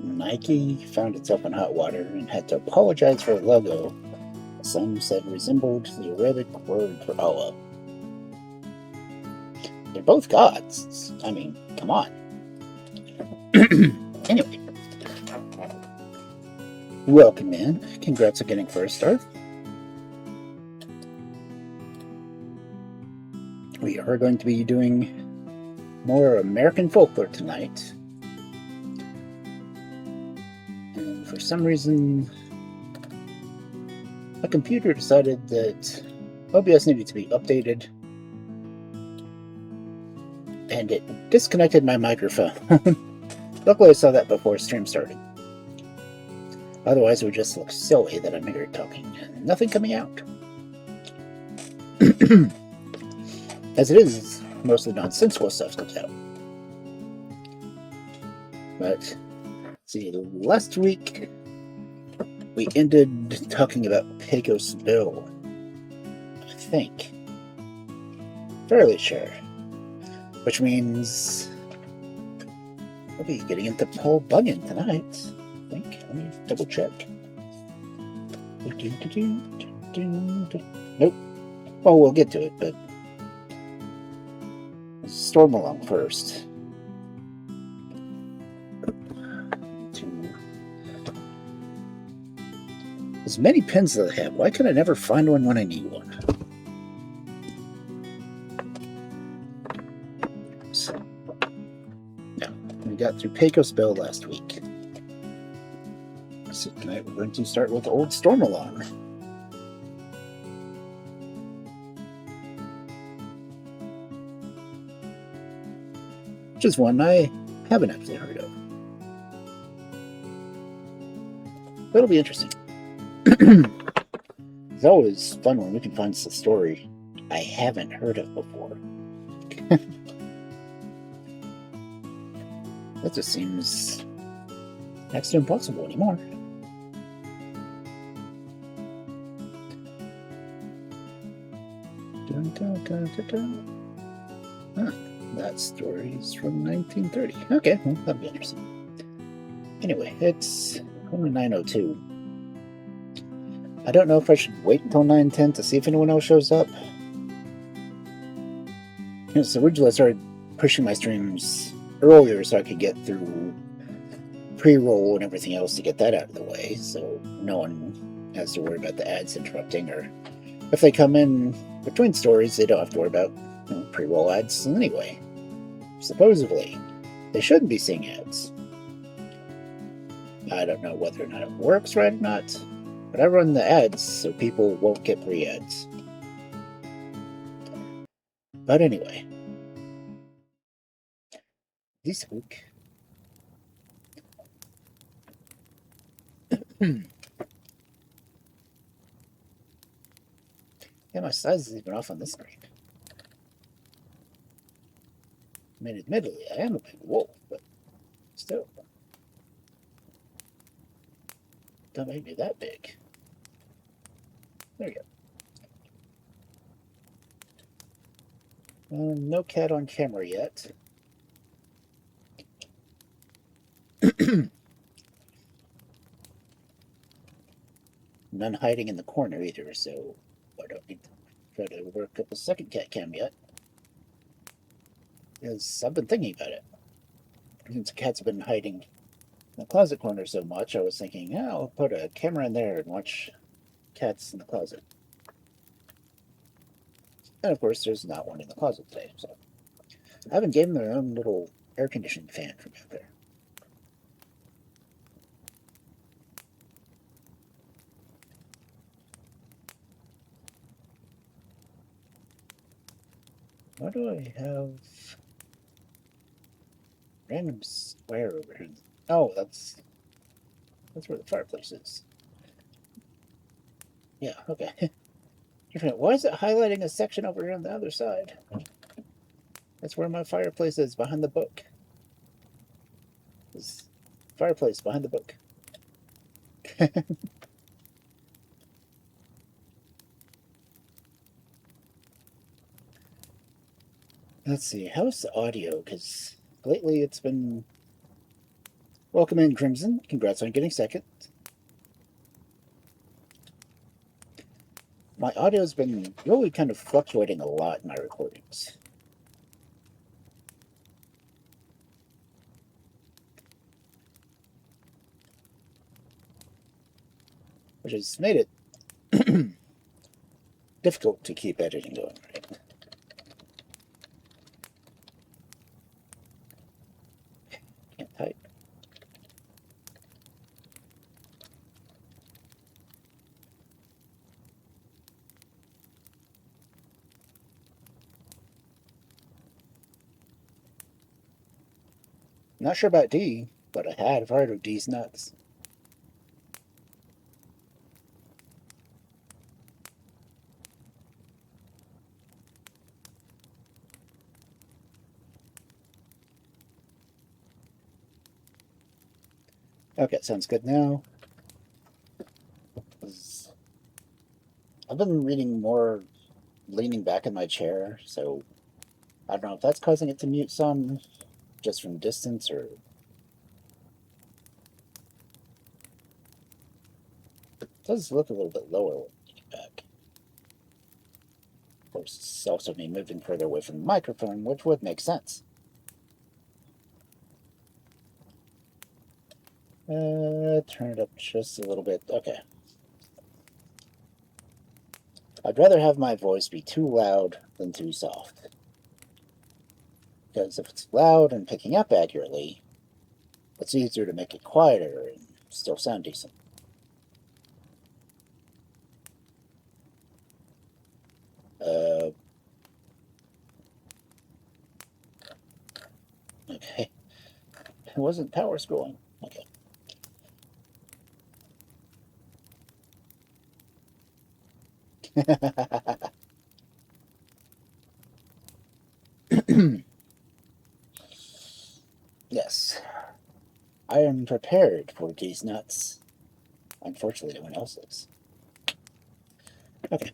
Nike found itself in hot water and had to apologize for a logo some said resembled the Arabic word for Allah. They're both gods. I mean, come on. Anyway. Welcome in. Congrats on getting first star. We are going to be doing more American folklore tonight. And for some reason, my computer decided that OBS needed to be updated. And it disconnected my microphone. Luckily I saw that before stream started. Otherwise it would just look silly that I'm here talking and nothing coming out. As it is, mostly nonsensical stuff comes out. But, see, last week we ended talking about Pecos Bill. I think. Fairly sure. Which means we'll be getting into Paul Bunyan tonight. I think. Let me double check. Nope. Well, we'll get to it, but Stormalong first. As many pins as I have, why can I never find one when I need one? No, we got through Pecos Bill last week. So tonight we're going to start with Old Stormalong. Which is one I haven't actually heard of. That'll be interesting. It's always fun when we can find a story I haven't heard of before. That just seems next to impossible anymore. Huh, that story's from 1930. Okay, well, that'll be interesting. Anyway, it's only 9:02. I don't know if I should wait until 9:10 to see if anyone else shows up. So originally I started pushing my streams earlier so I could get through pre-roll and everything else to get that out of the way, so no one has to worry about the ads interrupting, or if they come in between stories, they don't have to worry about pre-roll ads anyway. Supposedly, they shouldn't be seeing ads. I don't know whether or not it works right or not, but I run the ads so people won't get pre-ads. But anyway, this week, yeah, my size is even off on this screen. I mean, admittedly, I am a big wolf, but still. Don't make me that big. There you go. No cat on camera yet. None hiding in the corner either, so I don't need to try to work up a second cat cam yet. Because I've been thinking about it. Since cats have been hiding in the closet corner so much, I was thinking, yeah, I'll put a camera in there and watch cats in the closet. And of course, there's not one in the closet today, so I haven't given them their own little air conditioning fan from out there. Why do I have random square over here? Oh, that's where the fireplace is. Yeah, okay. Why is it highlighting a section over here on the other side? That's where my fireplace is, behind the book. This fireplace behind the book. Let's see, how's the audio? Because lately it's been Welcome in, Crimson. Congrats on getting second. My audio's been really kind of fluctuating a lot in my recordings. Which has made it difficult to keep editing going, right? Can't type. Not sure about D, but I had heard of D's nuts. Okay, sounds good now. I've been reading more leaning back in my chair, so I don't know if that's causing it to mute some just from distance or... It does look a little bit lower when you get back. Of course, it's also me moving further away from the microphone, which would make sense. Turn it up just a little bit. Okay. I'd rather have my voice be too loud than too soft. Because if it's loud and picking up accurately, it's easier to make it quieter and still sound decent. Okay. It wasn't power scrolling. Okay. Yes. I am prepared for these nuts. Unfortunately, no one else is. Okay.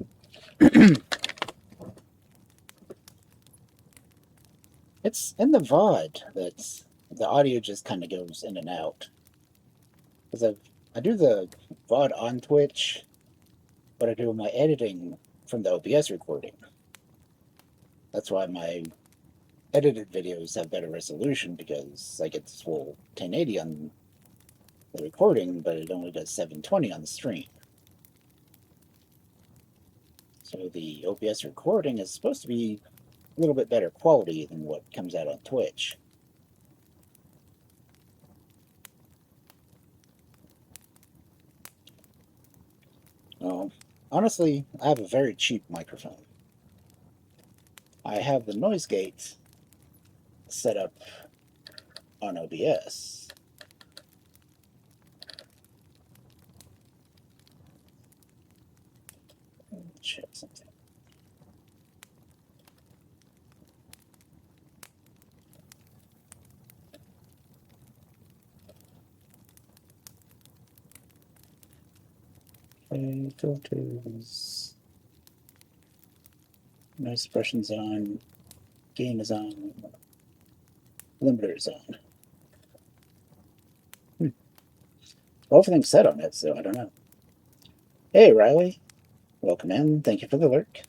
It's in the VOD that the audio just kind of goes in and out. Because I do the VOD on Twitch, but I do my editing from the OBS recording. That's why my edited videos have better resolution, because I get this full 1080 on the recording, but it only does 720 on the stream. So the OBS recording is supposed to be a little bit better quality than what comes out on Twitch. Honestly, I have a very cheap microphone. I have the noise gate set up on OBS. Check something. Okay, filters. Noise suppression's on. Gain is on. Limiter is on. Everything's set on it, so I don't know. Hey, Riley. Welcome in. Thank you for the lurk.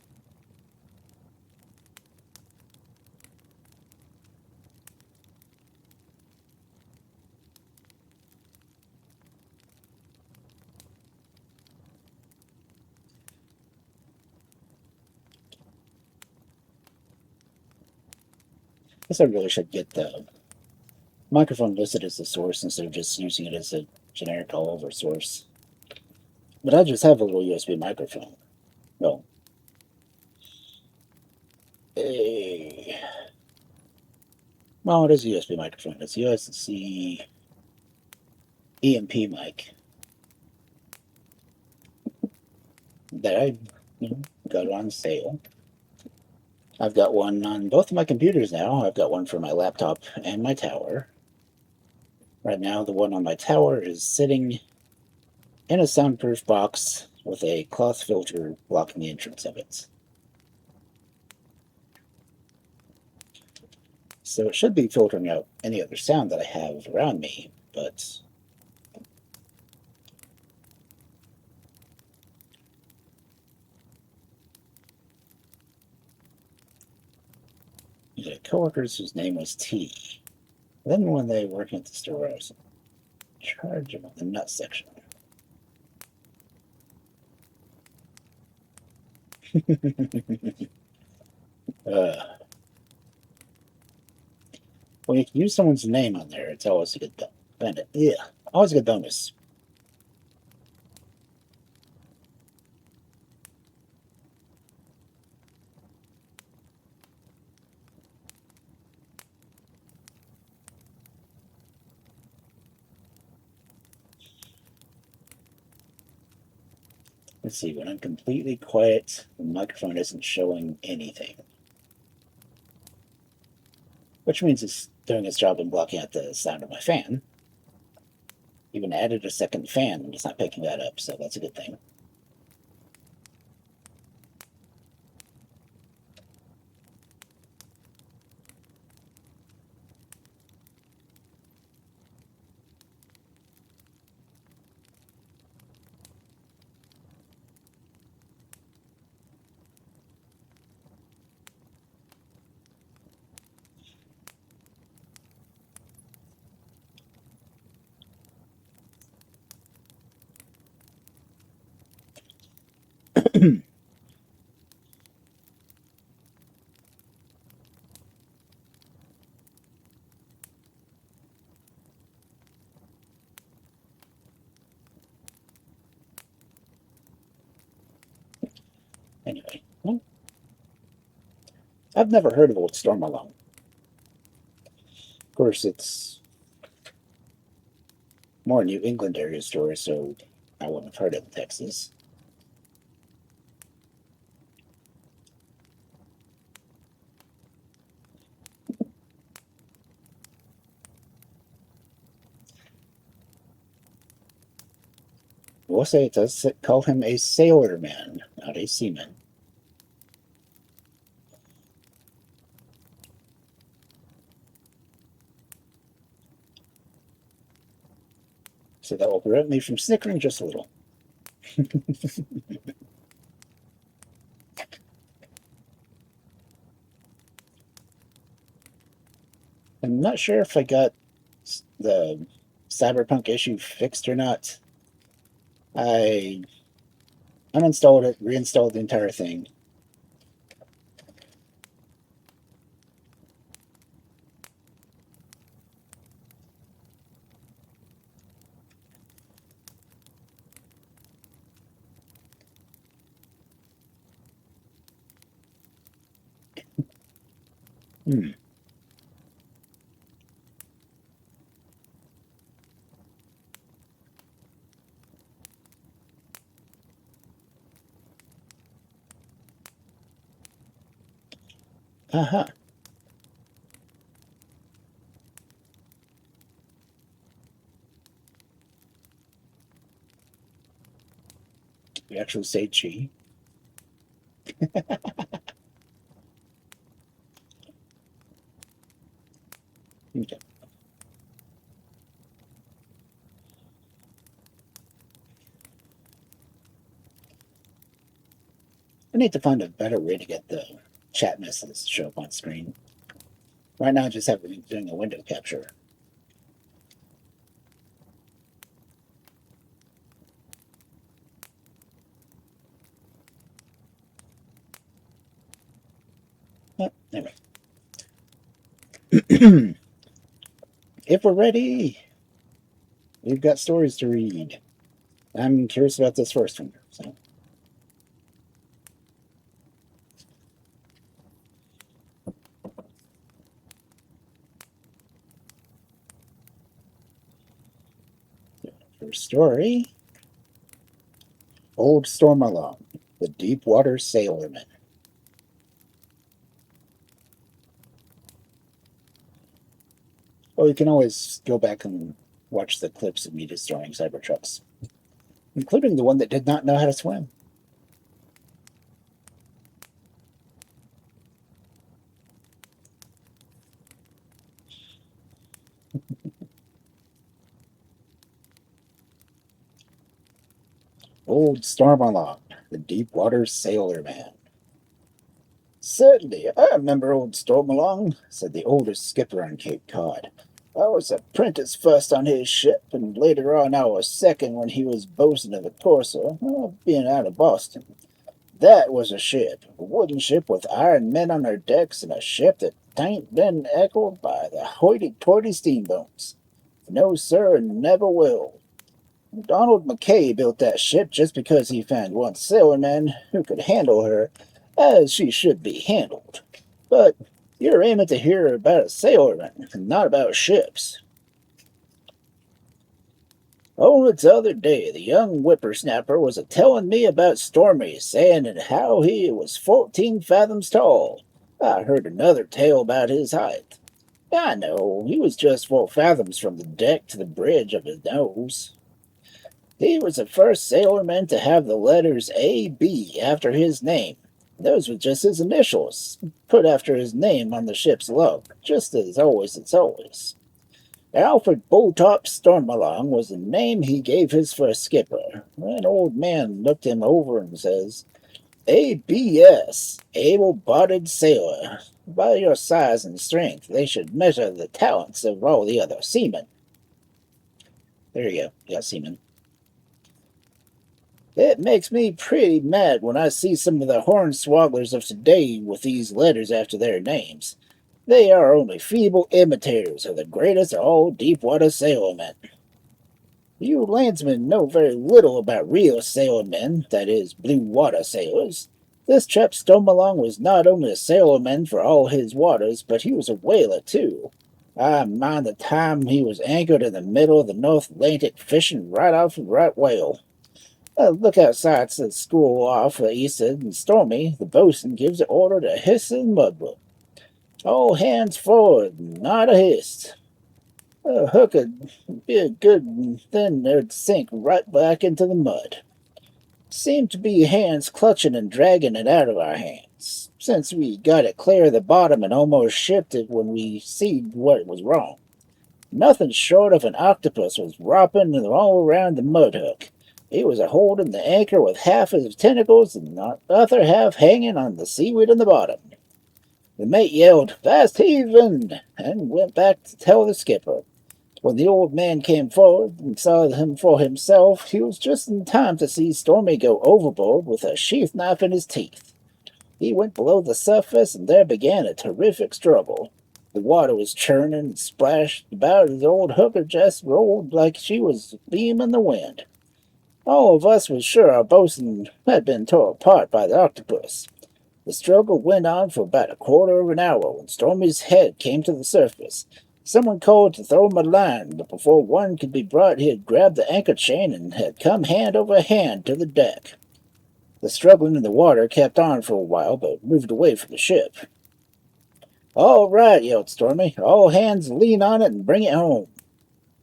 I guess I really should get the microphone listed as the source instead of just using it as a generic all-over source. But I just have a little USB microphone. Well, well, it is a USB microphone. It's a USB EMP mic that I got on sale. I've got one on both of my computers now. I've got one for my laptop and my tower. Right now, the one on my tower is sitting in a soundproof box with a cloth filter blocking the entrance of it. So it should be filtering out any other sound that I have around me, but he had coworkers whose name was T. Then one day working at the store, I was in charge of the nut section. When you can use someone's name on there, it's always a good bonus. Yeah, always a good bonus. Let's see, when I'm completely quiet, the microphone isn't showing anything. Which means it's doing its job in blocking out the sound of my fan. Even added a second fan and it's not picking that up, so that's a good thing. Anyway, well, I've never heard of Old Stormalong. Of course, it's more New England area story, so I wouldn't have heard it in Texas. We'll say it does call him a sailorman, not a seaman. So that will prevent me from snickering just a little. I'm not sure if I got the Cyberpunk issue fixed or not. I uninstalled it, reinstalled the entire thing. Hmm. Uh-huh. We actually say G. Okay. I need to find a better way to get the chat messages to show up on screen. Right now, I just have it doing a window capture. Oh, anyway. If we're ready, we've got stories to read. I'm curious about this first one. So, first story, Old Stormalong, the Deepwater Sailorman. Well, you can always go back and watch the clips of me destroying Cybertrucks, including the one that did not know how to swim. Old Stormalong, the deep-water sailor man. Certainly, I remember old Stormalong, said the oldest skipper on Cape Cod. I was apprentice first on his ship, and later on I was second when he was bosun of the Corsair, being out of Boston. That was a ship, a wooden ship with iron men on her decks, and a ship that ain't been echoed by the hoity-toity steamboats. No, sir, and never will. Donald Mackay built that ship just because he found one sailorman who could handle her as she should be handled. But you're aiming to hear about a sailorman, not about ships. Only t'other day the young whippersnapper was a-telling me about Stormy, saying and how he was 14 fathoms tall. I heard another tale about his height. I know, he was just 4 fathoms from the deck to the bridge of his nose. He was the first sailorman to have the letters A.B. after his name. Those were just his initials, put after his name on the ship's log, just as always it's always. Alfred Bulltop Stormalong was the name he gave his first skipper. An old man looked him over and says, A.B.S., able-bodied sailor. By your size and strength, they should measure the talents of all the other seamen. There you go, yeah, seamen. It makes me pretty mad when I see some of the hornswogglers of today with these letters after their names. They are only feeble imitators of the greatest of all deep-water sailormen. You landsmen know very little about real sailormen, that is, blue-water sailors. This chap Stormalong was not only a sailorman for all his waters, but he was a whaler, too. I mind the time he was anchored in the middle of the North Atlantic fishing right off a right whale. Look outside the school off east and Stormy, the bosun gives the order to hiss in the mudboat. All hands forward, not a hiss. A hook would be a good, and then they'd sink right back into the mud. Seemed to be hands clutching and dragging it out of our hands, since we got it clear of the bottom and almost shipped it when we seed what was wrong. Nothing short of an octopus was whopping all around the mud hook. He was a-holding the anchor with half his tentacles and the other half hanging on the seaweed in the bottom. The mate yelled, "Fast heaving!" and went back to tell the skipper. When the old man came forward and saw him for himself, he was just in time to see Stormy go overboard with a sheath knife in his teeth. He went below the surface, and there began a terrific struggle. The water was churning and splashed about as old hooker just rolled like she was a beam in the wind. All of us was sure our bosun had been tore apart by the octopus. The struggle went on for about a quarter of an hour when Stormy's head came to the surface. Someone called to throw him a line, but before one could be brought he had grabbed the anchor chain and had come hand over hand to the deck. The struggling in the water kept on for a while, but moved away from the ship. "All right," yelled Stormy. "All hands lean on it and bring it home."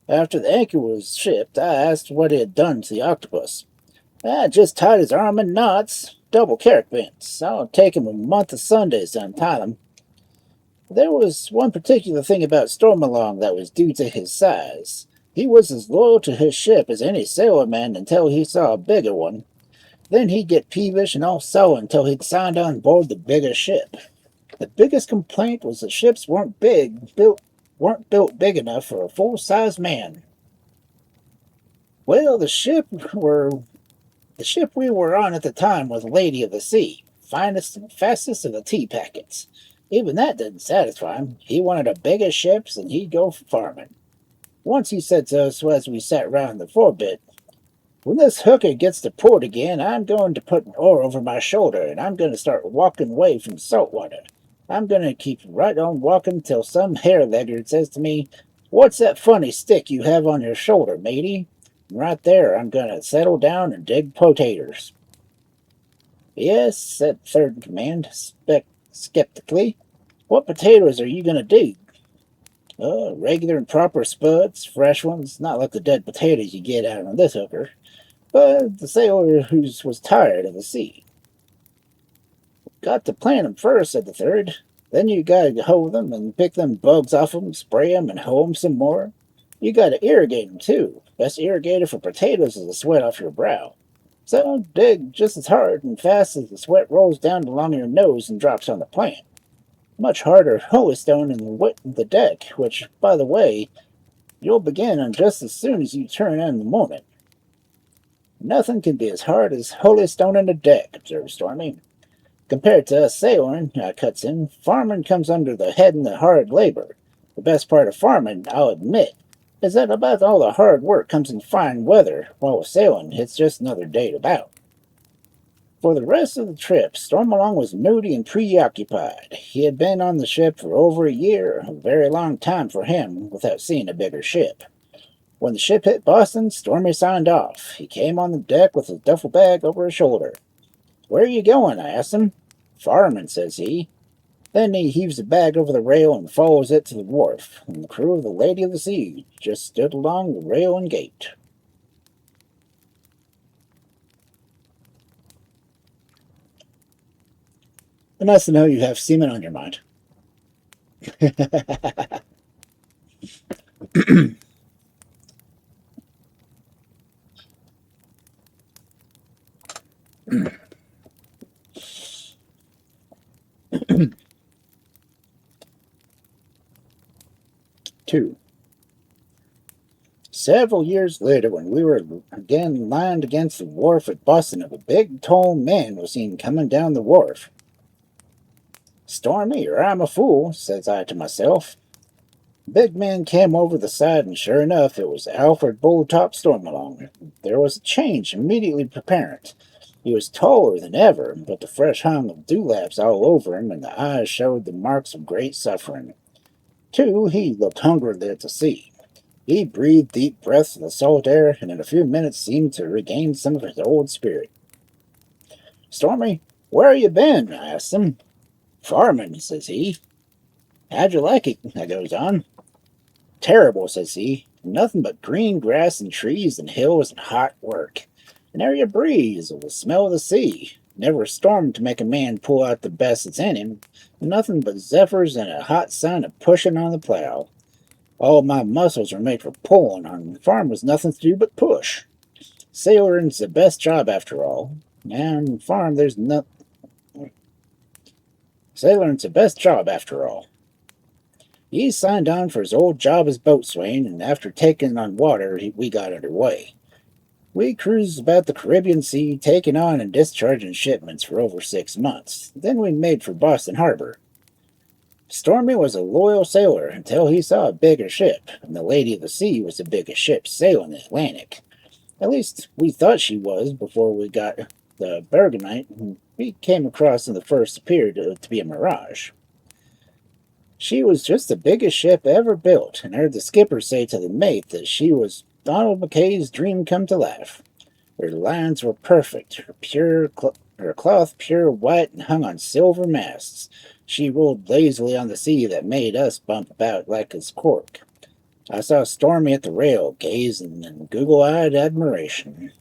After the anchor was shipped, I asked what he had done to the octopus. "I just tied his arm in knots, double carrick bends. I'll take him a month of Sundays to untie them." There was one particular thing about Stormalong that was due to his size. He was as loyal to his ship as any sailorman until he saw a bigger one. Then he'd get peevish and all sullen until he'd signed on board the bigger ship. The biggest complaint was the ships weren't built big enough for a full-sized man. Well, the ship we were on at the time was Lady of the Sea, finest and fastest of the tea packets. Even that didn't satisfy him. He wanted a bigger ship, and he'd go for farming. Once he said to us as we sat round the forebit, "When this hooker gets to port again, I'm going to put an oar over my shoulder, and I'm going to start walking away from salt water. I'm going to keep right on walking till some hair-leggard says to me, 'What's that funny stick you have on your shoulder, matey?' And right there I'm going to settle down and dig potatoes." "Yes," said third in command, skeptically. "What potatoes are you going to dig?" Regular and proper spuds, fresh ones, not like the dead potatoes you get out on this hooker, but the sailor who was tired of the sea." "Got to plant 'em first," said the third. "Then you got to hoe them and pick them bugs off 'em, spray 'em and hoe 'em some more. You got to irrigate 'em too. Best irrigator for potatoes is the sweat off your brow. So dig just as hard and fast as the sweat rolls down along your nose and drops on the plant. Much harder holystone in the deck, which, by the way, you'll begin on just as soon as you turn on the moment. Nothing can be as hard as holystone in the deck, observed Stormy. Compared to us sailoring, cuts in, farming comes under the head in the hard labor. The best part of farming, I'll admit, is that about all the hard work comes in fine weather, while with sailing, it's just another day about. For the rest of the trip, Stormalong was moody and preoccupied. He had been on the ship for over a year, a very long time for him, without seeing a bigger ship. When the ship hit Boston, Stormy signed off. He came on the deck with his duffel bag over his shoulder. "Where are you going?" I asked him. "Farming," says he. Then he heaves the bag over the rail and follows it to the wharf, and the crew of the Lady of the Sea just stood along the rail and gate. And nice to know you have semen on your mind. 2. Several years later, when we were again lined against the wharf at Boston, a big, tall man was seen coming down the wharf. "Stormy, or I'm a fool," says I to myself. The big man came over the side, and sure enough, it was Alfred Bulltop Stormalong. There was a change immediately apparent. He was taller than ever, but the fresh hum of dewlaps all over him, and the eyes showed the marks of great suffering. Too, he looked hungrily at the sea. He breathed deep breaths of the salt air, and in a few minutes seemed to regain some of his old spirit. "Stormy, where you been?" I asked him. "Farming," says he. "How'd you like it?" I goes on. "Terrible," says he. "Nothing but green grass and trees and hills and hot work. An area breeze with the smell of the sea. Never a storm to make a man pull out the best that's in him. Nothing but zephyrs and a hot sun a pushing on the plow. All my muscles are made for pulling. On the farm was nothing to do but push. Sailoring's the best job after all. And farm there's no. Sailoring's the best job after all." He signed on for his old job as boatswain, and after taking on water, we got under way. We cruised about the Caribbean Sea, taking on and discharging shipments for over 6 months. Then we made for Boston Harbor. Stormy was a loyal sailor until he saw a bigger ship, and the Lady of the Sea was the biggest ship sailing the Atlantic. At least we thought she was before we got the Bergenite, and we came across in the first appeared to be a mirage. She was just the biggest ship ever built, and heard the skipper say to the mate that she was Donald McKay's dream come to life. Her lines were perfect, her cloth pure white and hung on silver masts. She rolled lazily on the sea that made us bump about like a cork. I saw Stormy at the rail, gazing in goggle-eyed admiration.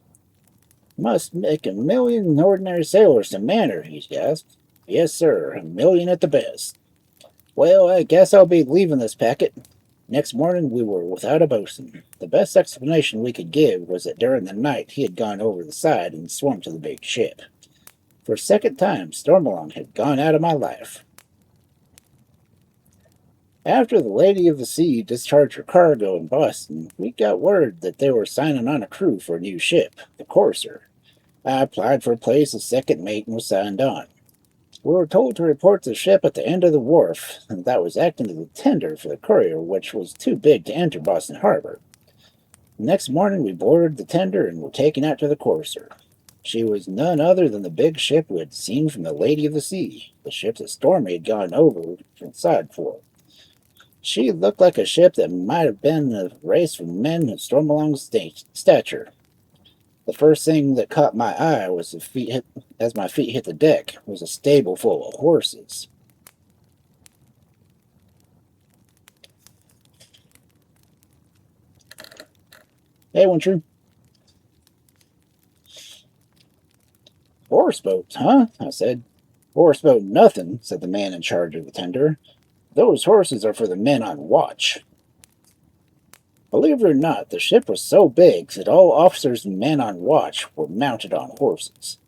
"Must make 1,000,000 ordinary sailors to man her," he gasped. "Yes, sir, 1,000,000 at the best. Well, I guess I'll be leaving this packet." Next morning we were without a boatswain. The best explanation we could give was that during the night he had gone over the side and swum to the big ship. For a second time, Stormalong had gone out of my life. After the Lady of the Sea discharged her cargo in Boston, we got word that they were signing on a crew for a new ship, the Courser. I applied for a place as second mate and was signed on. We were told to report the ship at the end of the wharf, and that was acting as a tender for the courier, which was too big to enter Boston Harbor. The next morning we boarded the tender and were taken out to the Courser. She was none other than the big ship we had seen from the Lady of the Sea, the ship that Stormy had gone over inside for. She looked like a ship that might have been a race from men of Stormalong's stature. The first thing that caught my eye was as my feet hit the deck, was a stable full of horses. "Hey, Wintry." "Horse boats, huh?" I said. "Horse boat nothing," said the man in charge of the tender. "Those horses are for the men on watch." Believe it or not, the ship was so big that all officers and men on watch were mounted on horses.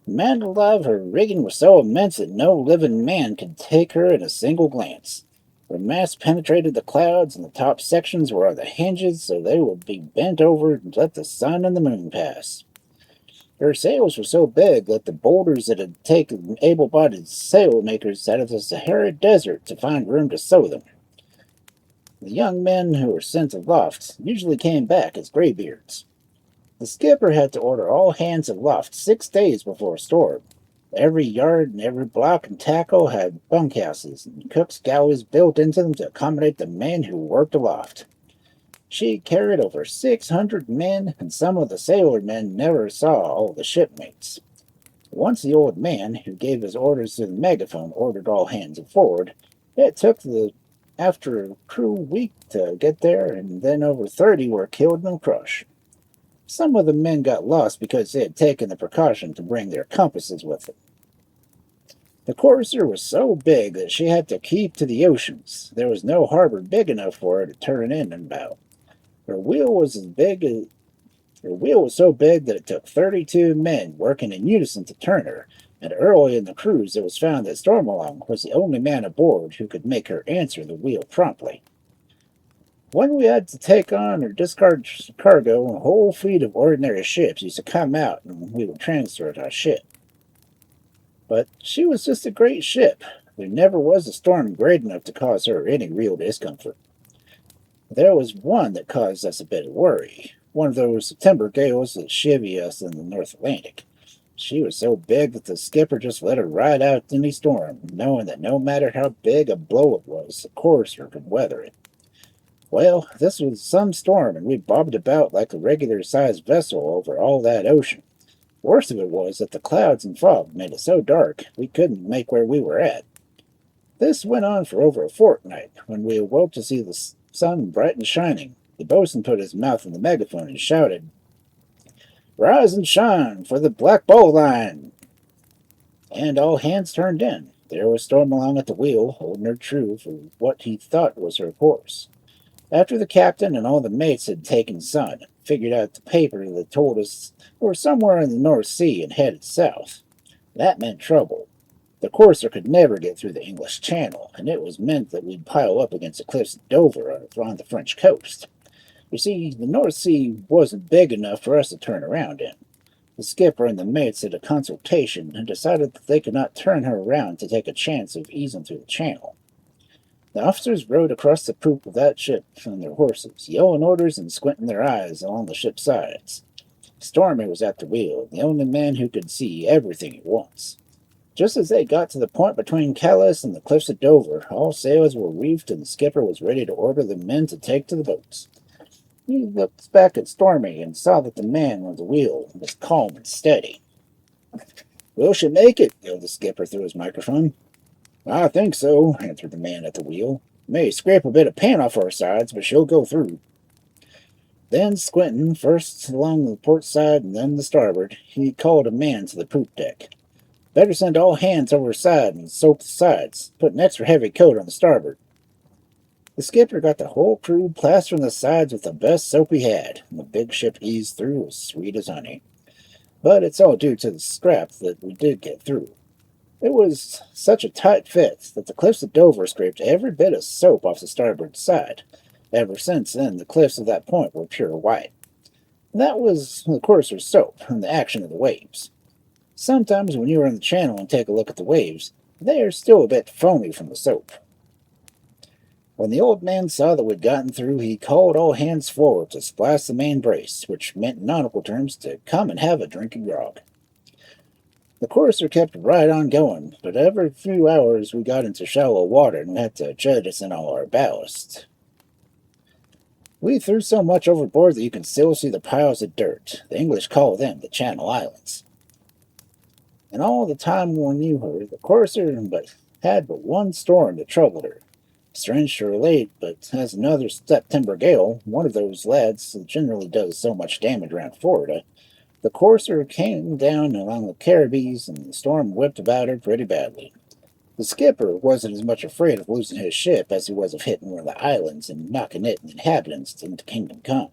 Man alive, her rigging was so immense that no living man could take her in a single glance. Her masts penetrated the clouds, and the top sections were on the hinges, so they would be bent over and let the sun and the moon pass. Her sails were so big that the boulders that had taken able-bodied sail makers out of the Sahara Desert to find room to sew them. The young men who were sent aloft usually came back as graybeards. The skipper had to order all hands aloft 6 days before a storm. Every yard and every block and tackle had bunkhouses and cook's galleys built into them to accommodate the men who worked aloft. She carried over 600 men, and some of the sailormen never saw all the shipmates. Once the old man, who gave his orders through the megaphone, ordered all hands forward, it took after a crew week to get there, and then over 30 were killed in the crush. Some of the men got lost because they had taken the precaution to bring their compasses with them. The courser was so big that she had to keep to the oceans. There was no harbor big enough for her to turn in and about. Her wheel was so big that it took 32 men working in unison to turn her, and early in the cruise it was found that Stormalong was the only man aboard who could make her answer the wheel promptly. When we had to take on or discard cargo, a whole fleet of ordinary ships used to come out and we would transfer it our ship. But she was just a great ship. There never was a storm great enough to cause her any real discomfort. There was one that caused us a bit of worry, one of those September gales that chivy us in the North Atlantic. She was so big that the skipper just let her ride out any storm, knowing that no matter how big a blow it was, the courser could weather it. Well, this was some storm, and we bobbed about like a regular-sized vessel over all that ocean. Worst of it was that the clouds and fog made it so dark we couldn't make where we were at. This went on for over a fortnight, when we awoke to see the sun bright and shining. The boatswain put his mouth in the megaphone and shouted, "Rise and shine for the Black Bow line!" And all hands turned in. There was Stormalong at the wheel, holding her true for what he thought was her course. After the captain and all the mates had taken sun, and figured out the paper that told us we were somewhere in the North Sea and headed south. That meant trouble. The courser could never get through the English Channel, and it was meant that we'd pile up against the cliffs of Dover on the French coast. You see, the North Sea wasn't big enough for us to turn around in. The skipper and the mates had a consultation and decided that they could not turn her around to take a chance of easing through the channel. The officers rode across the poop of that ship on their horses, yelling orders and squinting their eyes along the ship's sides. Stormy was at the wheel, the only man who could see everything at once. Just as they got to the point between Calais and the cliffs of Dover, all sails were reefed and the skipper was ready to order the men to take to the boats. He looked back at Stormy and saw that the man on the wheel was calm and steady. "Will she make it?" yelled the skipper through his microphone. "I think so," answered the man at the wheel. "May scrape a bit of paint off our sides, but she'll go through." Then, squinting, first along the port side and then the starboard, he called a man to the poop deck. "Better send all hands over side and soap the sides. Put an extra heavy coat on the starboard." The skipper got the whole crew plastering the sides with the best soap he had, and the big ship eased through as sweet as honey. But it's all due to the scrap that we did get through. It was such a tight fit that the cliffs of Dover scraped every bit of soap off the starboard side. Ever since then, the cliffs of that point were pure white. That was the courser's soap and the action of the waves. Sometimes when you are in the channel and take a look at the waves, they are still a bit foamy from the soap. When the old man saw that we'd gotten through, he called all hands forward to splash the main brace, which meant in nautical terms to come and have a drink of grog. The courser kept right on going, but every few hours we got into shallow water and had to jettison all our ballast. We threw so much overboard that you can still see the piles of dirt. The English call them the Channel Islands. And all the time we knew her, the courser had but one storm that troubled her. Strange to relate, but as another September gale, one of those lads that generally does so much damage around Florida, the courser came down along the Caribbees, and the storm whipped about her pretty badly. The skipper wasn't as much afraid of losing his ship as he was of hitting one of the islands and knocking it and the inhabitants into Kingdom Come.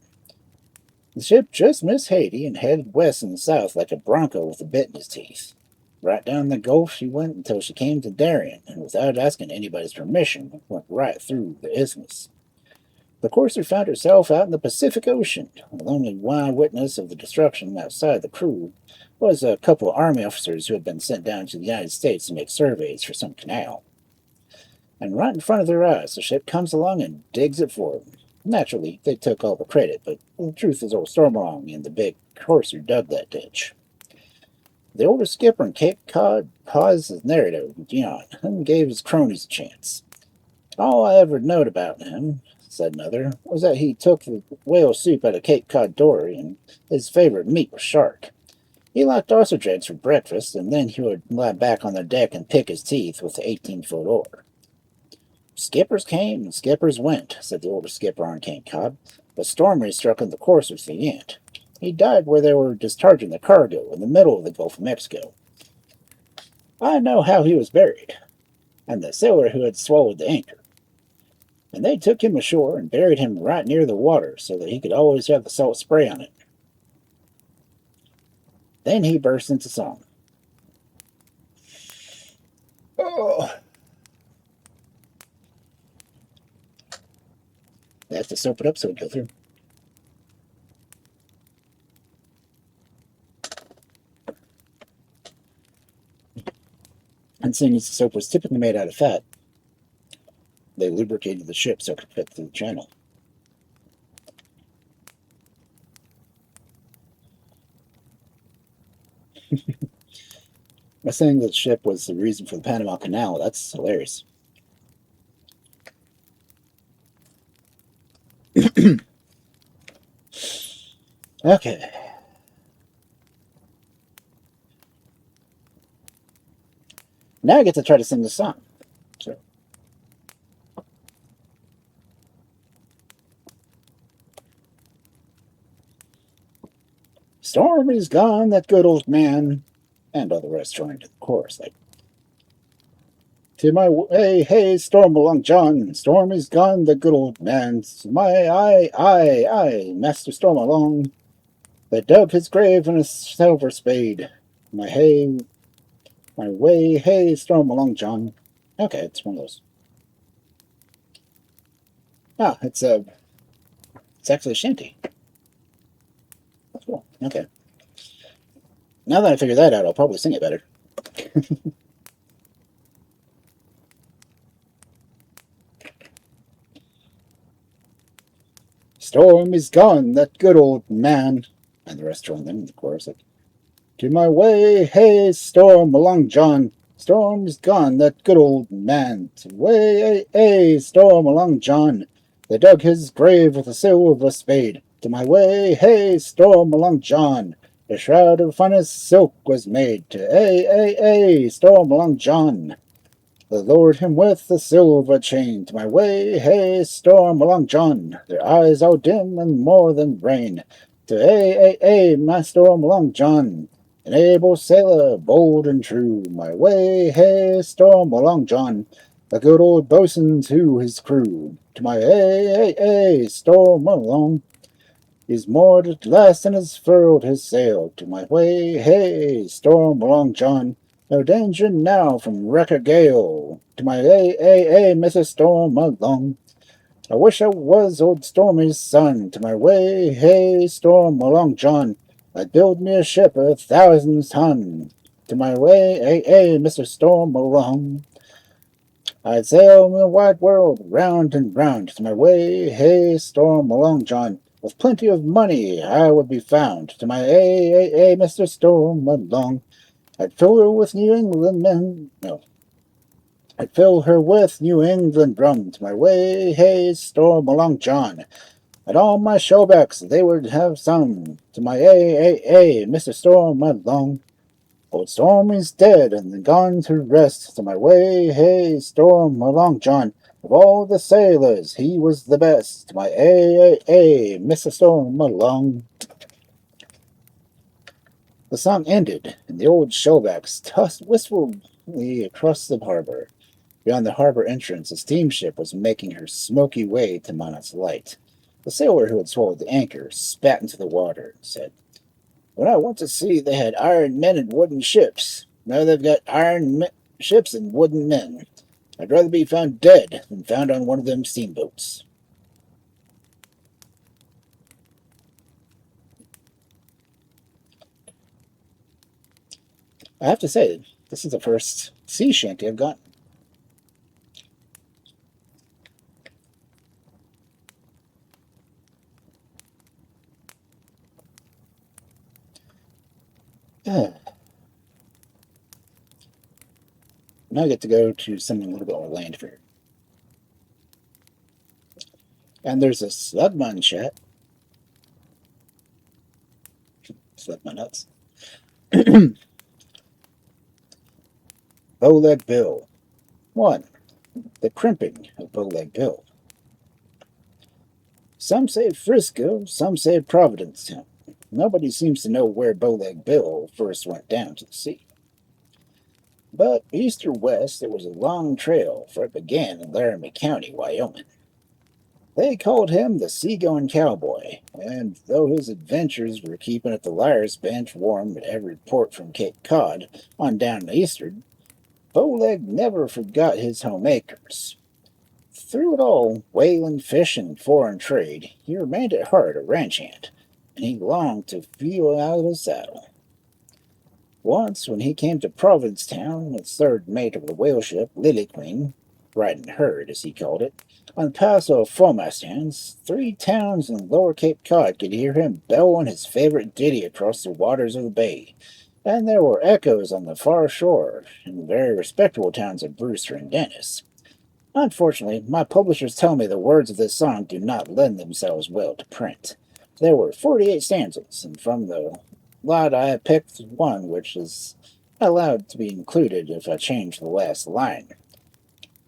The ship just missed Haiti and headed west and south like a bronco with a bit in his teeth. Right down the Gulf she went until she came to Darien, and without asking anybody's permission, went right through the isthmus. The courser found herself out in the Pacific Ocean. The only one witness of the destruction outside the crew was a couple of army officers who had been sent down to the United States to make surveys for some canal. And right in front of their eyes, the ship comes along and digs it for them. Naturally, they took all the credit, but the truth is old Stormalong and the big courser dug that ditch. The older skipper in Cape Cod paused his narrative and yawned, and gave his cronies a chance. All I ever knowed about him, said another, was that he took the whale soup out of Cape Cod dory, and his favorite meat was shark. He liked ostrich eggs for breakfast, and then he would lie back on the deck and pick his teeth with the 18-foot oar. Skippers came and skippers went, said the older skipper on Cape Cod, but Stormy struck in the course with the end. He died where they were discharging the cargo in the middle of the Gulf of Mexico. I know how he was buried, and the sailor who had swallowed the anchor. And they took him ashore and buried him right near the water so that he could always have the salt spray on it. Then he burst into song. Oh. That's the soap it up so it go through. And seeing as the soap was typically made out of fat, they lubricated the ship so it could fit through the channel. By saying that the ship was the reason for the Panama Canal, that's hilarious. Okay. Now I get to try to sing the song. So. Stormy's gone, that good old man. And all the rest joined in the chorus, like, to my way, hey, Stormalong John, Stormy's gone, the good old man. My aye, Master Stormalong, that dug his grave in a silver spade. My way, hey, Stormalong John. Okay, it's one of those. Ah, it's actually a shanty. That's cool. Okay. Now that I figured that out, I'll probably sing it better. Stormy's gone, that good old man. And the rest joined them in the chorus, like, to my way, hey, Stormalong John. Storm's gone, that good old man. To way, hey, Stormalong John. They dug his grave with a silver spade. To my way, hey, Stormalong John. The shroud of finest silk was made. To Stormalong John. They lowered him with a silver chain. To my way, hey, Stormalong John. Their eyes all dim and more than rain. To my Stormalong John. An able sailor, bold and true. My way, hey, Stormalong John. A good old boatswain to his crew. To my Stormalong. He's moored at last and has furled his sail. To my way, hey, Stormalong John. No danger now from wreck or gale. To my Mrs. Stormalong. I wish I was old Stormy's son. To my way, hey, Stormalong John. I'd build me a ship 1,000 ton. To my way, Mr. Stormalong. I'd sail the wide world round and round. To my way, hey, Stormalong John. With plenty of money I would be found. To my Mr. Stormalong. I'd fill her with New England men. No. I'd fill her with New England rum. To my way, hey, Stormalong John. At all my showbacks they would have some. To my Mr. Stormalong. Old Stormy's dead and gone to rest. To my way, hey, Stormalong John. Of all the sailors, he was the best. To my Mr. Stormalong. The song ended, and the old showbacks tossed wistfully across the harbor. Beyond the harbor entrance, a steamship was making her smoky way to Monmouth's light. The sailor who had swallowed the anchor spat into the water and said, "When I went to sea, they had iron men and wooden ships. Now they've got ships and wooden men. I'd rather be found dead than found on one of them steamboats." I have to say, this is the first sea shanty I've gotten. Now I get to go to something a little bit more landfare. And there's a Slugman chat. Slug my nuts. Bowleg Bill. 1. The Crimping of Bowleg Bill. Some say Frisco, some say Providencetown. Nobody seems to know where Bowleg Bill first went down to the sea. But east or west, it was a long trail, for it began in Laramie County, Wyoming. They called him the Seagoing Cowboy, and though his adventures were keeping at the Liar's Bench warm at every port from Cape Cod on down the eastward, Bowleg never forgot his home acres. Through it all, whaling, fishing, and foreign trade, he remained at heart a ranch hand, and he longed to feel out of the saddle. Once, when he came to Provincetown as third mate of the whale ship Lily Queen, riding herd, as he called it, on the pass of foremast hands, 3 towns in Lower Cape Cod could hear him bellowing his favorite ditty across the waters of the bay, and there were echoes on the far shore in the very respectable towns of Brewster and Dennis. Unfortunately, my publishers tell me the words of this song do not lend themselves well to print. There were 48 stanzas, and from the lot I picked one which is allowed to be included if I change the last line.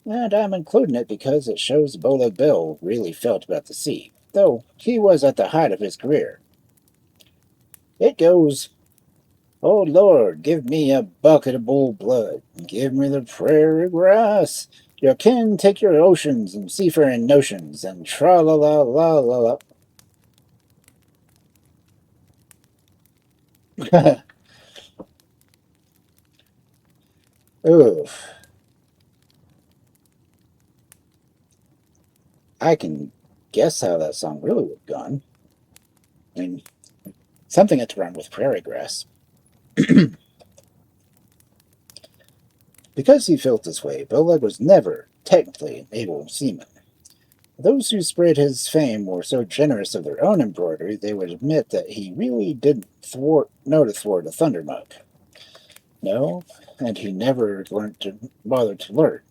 And I'm including it because it shows Bowleg Bill really felt about the sea, though he was at the height of his career. It goes, "Oh Lord, give me a bucket of bull blood, give me the prairie grass. You can take your oceans and seafaring notions, and tra-la-la-la-la-la." Oof. I can guess how that song really would have gone. I mean, something had to rhyme with prairie grass. Because he felt this way, Bowleg was never technically an able seaman. Those who spread his fame were so generous of their own embroidery, they would admit that he really didn't know to thwart a thundermug. No, and he never learned to bother to learn.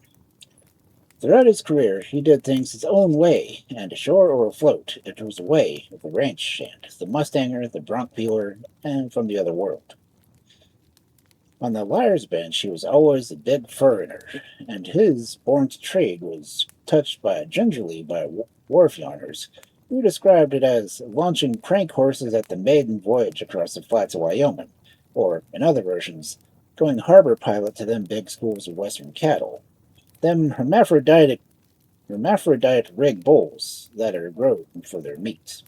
Throughout his career, he did things his own way, and ashore or afloat, it was the way of the ranch hand, the mustanger, the bronc peeler, and from the other world. On the Liar's Bench, he was always a big foreigner, and his born to trade was touched gingerly by wharf yarners, who described it as launching crank horses at the maiden voyage across the flats of Wyoming, or, in other versions, going harbor pilot to them big schools of western cattle, them hermaphrodite rig bulls that are grown for their meat.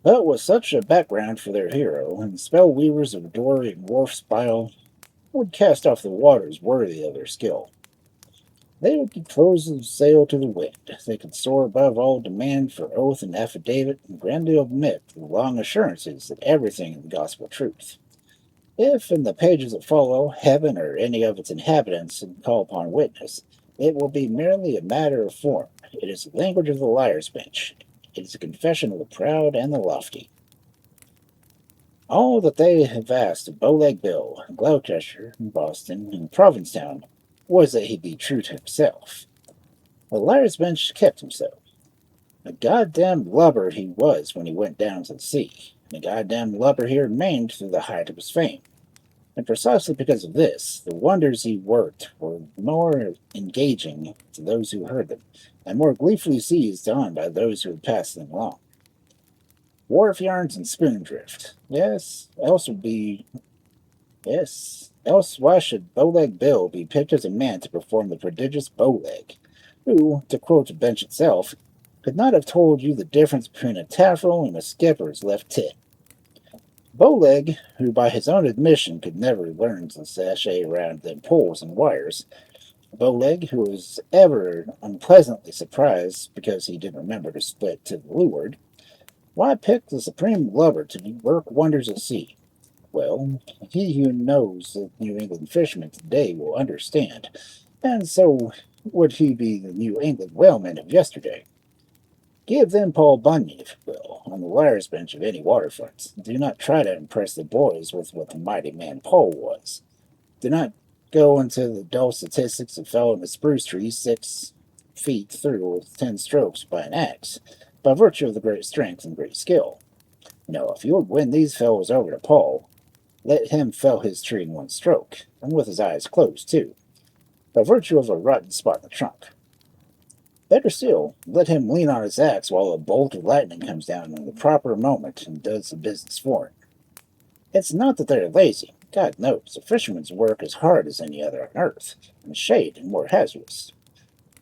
But with such a background for their hero, and spell weavers of dory and wharf spile would cast off the waters worthy of their skill. They would compose and sail to the wind. They could soar above all demand for oath and affidavit, and grandly omit the long assurances that everything is gospel truth. If, in the pages that follow, heaven or any of its inhabitants call upon witness, it will be merely a matter of form. It is the language of the Liar's Bench. It is a confession of the proud and the lofty. All that they have asked of Bowleg Bill, Gloucester, Boston, and Provincetown was that he be true to himself. The Liar's Bench kept him so. A goddamn lubber he was when he went down to the sea, and a goddamn lubber he remained through the height of his fame. And precisely because of this, the wonders he worked were more engaging to those who heard them, and more gleefully seized on by those who had passed them along. Wharf yarns and spoondrift. Else why should Bowleg Bill be picked as a man to perform the prodigious Bowleg, who, to quote the bench itself, could not have told you the difference between a taffrail and a skipper's left tit. Bowleg, who by his own admission could never learn to sashay around them poles and wires, Bowleg, who was ever unpleasantly surprised because he didn't remember to split to the leeward, why pick the supreme lubber to work wonders at sea? Well, he who knows the New England fishermen today will understand, and so would he be the New England whalemen of yesterday. Give them Paul Bunyan, if you will, on the liar's bench of any waterfront. Do not try to impress the boys with what the mighty man Paul was. Do not go into the dull statistics of felling a spruce tree 6 feet through with 10 strokes by an axe, by virtue of the great strength and great skill. No, if you would win these fellows over to Paul, let him fell his tree in 1 stroke, and with his eyes closed, too, by virtue of a rotten spot in the trunk. Better still, let him lean on his axe while a bolt of lightning comes down in the proper moment and does the business for him. It's not that they're lazy. God knows, a fisherman's work is hard as any other on earth, and shade and more hazardous.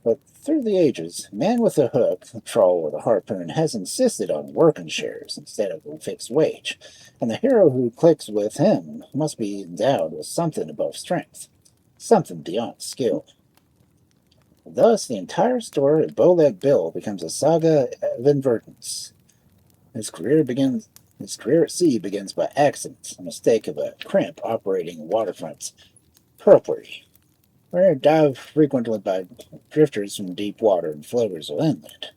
But through the ages, man with a hook, a trawl, or a harpoon has insisted on working shares instead of a fixed wage, and the hero who clicks with him must be endowed with something above strength, something beyond skill. Thus, the entire story of Bowleg Bill becomes a saga of inadvertence. His career at sea begins by accident, a mistake of a crimp operating waterfront purlpery, where dive frequently by drifters from deep water and floaters of inland.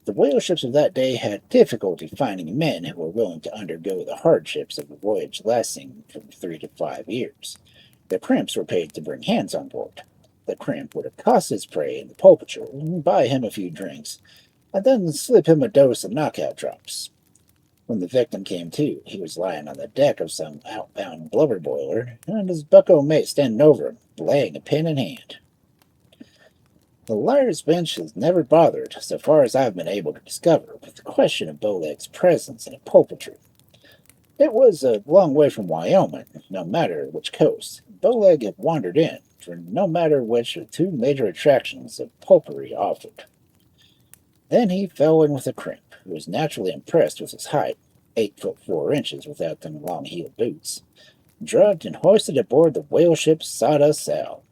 The whale ships of that day had difficulty finding men who were willing to undergo the hardships of a voyage lasting from 3 to 5 years. The crimps were paid to bring hands on board. The crimp would accost his prey in the pulpitude and buy him a few drinks, and then slip him a dose of knockout drops. When the victim came to, he was lying on the deck of some outbound blubber boiler, and his bucko mate standing over him, laying a pen in hand. The liar's bench has never bothered, so far as I've been able to discover, with the question of Bowleg's presence in a pulpitude. It was a long way from Wyoming, no matter which coast. Bowleg had wandered in, for no matter which of 2 major attractions of pulpery offered. Then he fell in with a crimp, who was naturally impressed with his height, 8 foot 4 inches without them long-heeled boots, drugged and hoisted aboard the whale ship Sawdust Sal.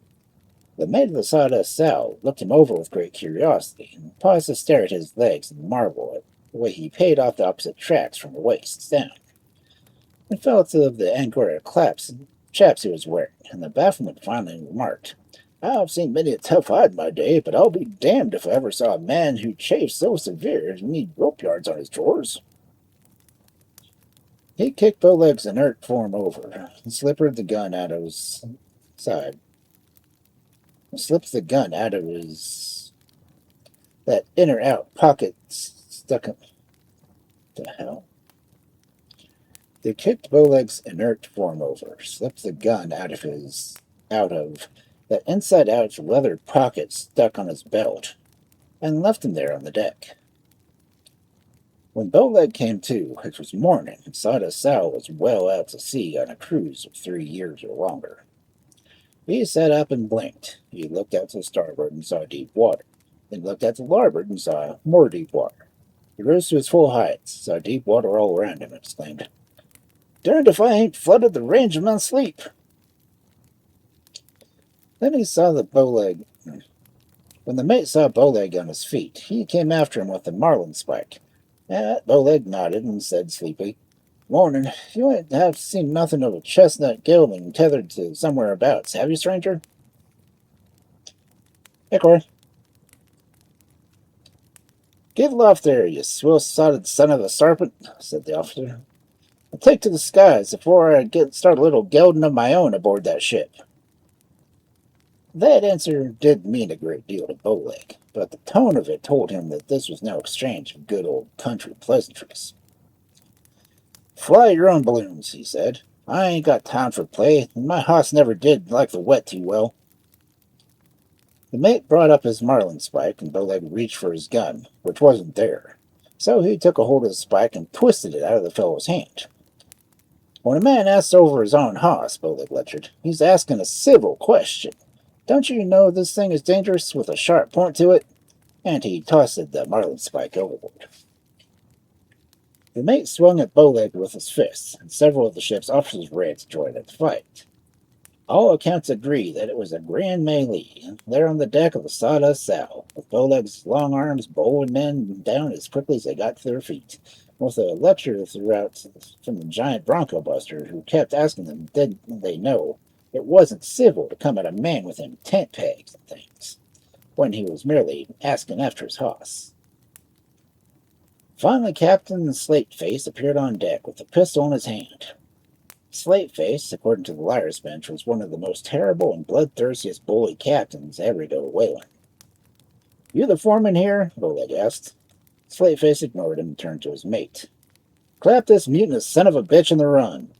The mate of the Sawdust Sal looked him over with great curiosity, and paused to stare at his legs and marvel at the way he paid off the opposite tracks from the waist down, and felt of the Angora chaps he was wearing, and the bafflement finally remarked, "I've seen many a tough hide in my day, but I'll be damned if I ever saw a man who chafed so severe as to need rope yards on his drawers." He kicked Bowleg's inert form over, and slipped the gun out of his that inner out pocket stuck in. The hell? They kicked Bowleg's inert form over, slipped the gun out of that inside-out leather pocket stuck on his belt, and left him there on the deck. When Bowleg came to, it was morning, and Sawdust Sal was well out to sea on a cruise of 3 years or longer. He sat up and blinked. He looked out to starboard and saw deep water, then looked out to larboard and saw more deep water. He rose to his full height, saw deep water all around him, and exclaimed, "Darned if I ain't flooded the range in my sleep." Then he saw that Bowleg. When the mate saw Bowleg on his feet, he came after him with the marlin spike. Bowleg nodded and said sleepily, "Morning. You ain't have seen nothing of a chestnut gelding tethered to somewhere abouts, have you, stranger?" "Hey, Corey." "Get aloft there, you swill-sotted son of a sarpent," said the officer. "I'll take to the skies before I start a little gelding of my own aboard that ship." That answer did mean a great deal to Bowleg, but the tone of it told him that this was no exchange of good old country pleasantries. "Fly your own balloons," he said. "I ain't got time for play, and my hoss never did like the wet too well." The mate brought up his marlin spike, and Bowleg reached for his gun, which wasn't there. So he took a hold of the spike and twisted it out of the fellow's hand. When a man asks over his own hoss, Bowleg lectured, he's asking a civil question. Don't you know this thing is dangerous with a sharp point to it? And he tossed the marlin spike overboard. The mate swung at Bowleg with his fists, and several of the ship's officers ran to join in the fight. All accounts agree that it was a grand melee there on the deck of the Sawdust Sow, with Bowleg's long arms bowling men down as quickly as they got to their feet, with a lecture throughout from the giant bronco buster who kept asking them did they know it wasn't civil to come at a man with them tent pegs and things, when he was merely asking after his hoss. Finally, Captain Slateface appeared on deck with a pistol in his hand. Slateface, according to the liar's bench, was one of the most terrible and bloodthirstiest bully captains ever to go whaling. You the foreman here? Bowleg asked. Slateface ignored him and turned to his mate. Clap this mutinous son of a bitch in the run.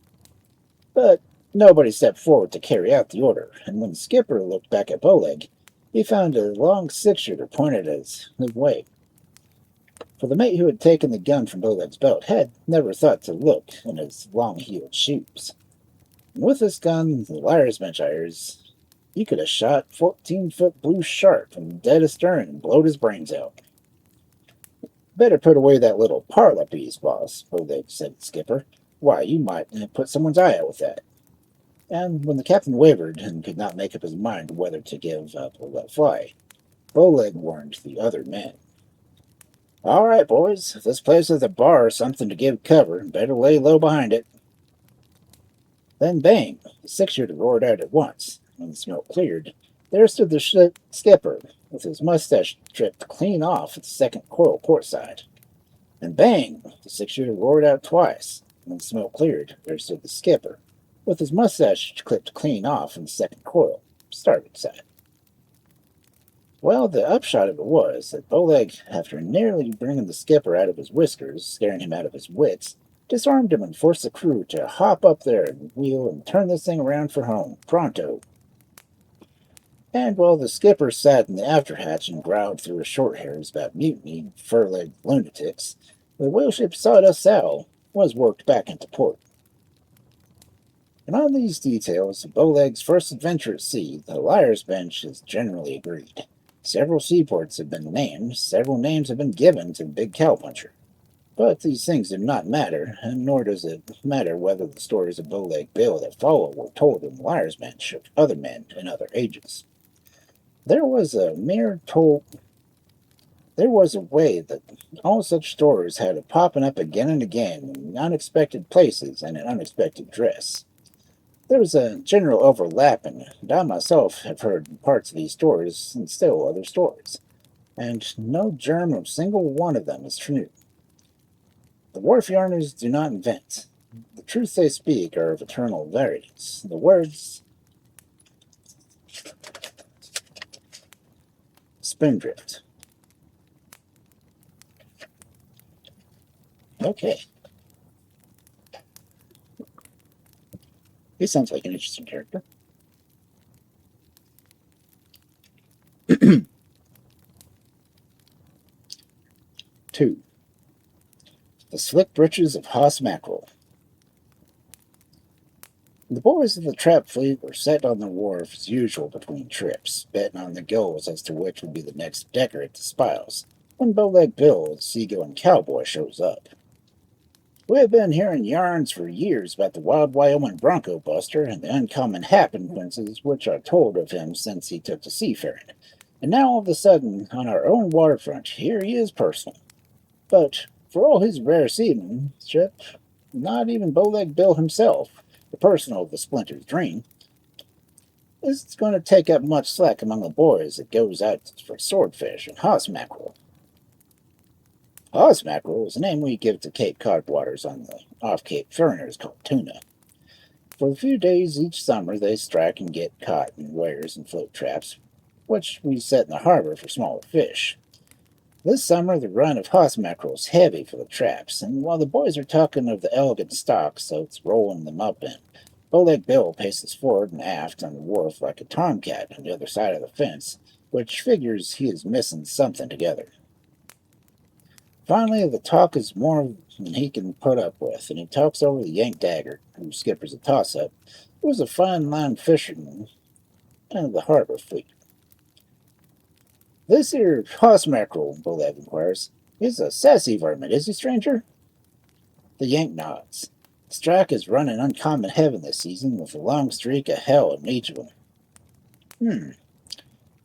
But nobody stepped forward to carry out the order, and when the skipper looked back at Bowleg, he found a long six-shooter pointed at his way. For the mate who had taken the gun from Bowleg's belt had never thought to look in his long-heeled shoes. And with this gun, the liar's bench irons, he could have shot 14-foot blue shark from dead astern and blowed his brains out. Better put away that little parlor piece, boss, Bowleg said to the skipper. Why, you might put someone's eye out with that. And when the captain wavered and could not make up his mind whether to give up or let fly, Bowleg warned the other men. All right, boys, if this place is a bar or something to give cover, better lay low behind it. Then bang, the six-shooter roared out at once. When the smoke cleared, there stood the skipper, with his mustache stripped clean off at the second coil port side. And bang, the six-shooter roared out twice. When the smoke cleared, there stood the skipper, with his mustache clipped clean off in the second coil, starboard side. Well, the upshot of it was that Bowleg, after nearly bringing the skipper out of his whiskers, scaring him out of his wits, disarmed him and forced the crew to hop up there and wheel and turn this thing around for home, pronto. And while the skipper sat in the afterhatch and growled through his short hairs about mutiny and fur-legged lunatics, the whaleship Sawdust Sow was worked back into port. And on these details of Bowleg's first adventure at sea, the liar's bench is generally agreed. Several seaports have been named, several names have been given to the big cowpuncher. But these things do not matter, and nor does it matter whether the stories of Bowleg Bill that follow were told in the liar's bench of other men in other ages. There was a way that all such stories had of popping up again and again in unexpected places and in unexpected dress. There was a general overlapping, and I myself have heard parts of these stories and still other stories, and no germ of single one of them is true. The wharf yarners do not invent. The truths they speak are of eternal variance. The words Spindrift. Okay. He sounds like an interesting character. 2. The Slickbritches the Hoss-Mackerel. The boys of the trap fleet were set on the wharf as usual between trips, betting on the goals as to which would be the next decker at the spiles, when Bowleg Bill, the seagoing cowboy, shows up. We have been hearing yarns for years about the wild Wyoming bronco buster and the uncommon happenances which are told of him since he took to seafaring, and now all of a sudden, on our own waterfront, here he is personal. But for all his rare seamanship, not even Bowleg Bill himself, the personal of the splinter's dream, is going to take up much slack among the boys that goes out for swordfish and hoss-mackerel. Hoss-mackerel is a name we give to Cape Cod waters on the off-Cape foreigners called tuna. For a few days each summer they strike and get caught in weirs and float traps, which we set in the harbor for smaller fish. This summer the run of hoss-mackerel is heavy for the traps, and while the boys are talking of the elegant stock so it's rolling them up in, Bowleg Bill paces forward and aft on the wharf like a tomcat on the other side of the fence, which figures he is missing something together. Finally, the talk is more than he can put up with, and he talks over the Yank Dagger, who skippers a toss-up, who was a fine line fisherman of the harbor fleet. This here Hoss-Mackerel, Bowleg inquires, is a sassy varmint, is he, stranger? The Yank nods. The strike is running uncommon heaven this season, with a long streak of hell in each of them.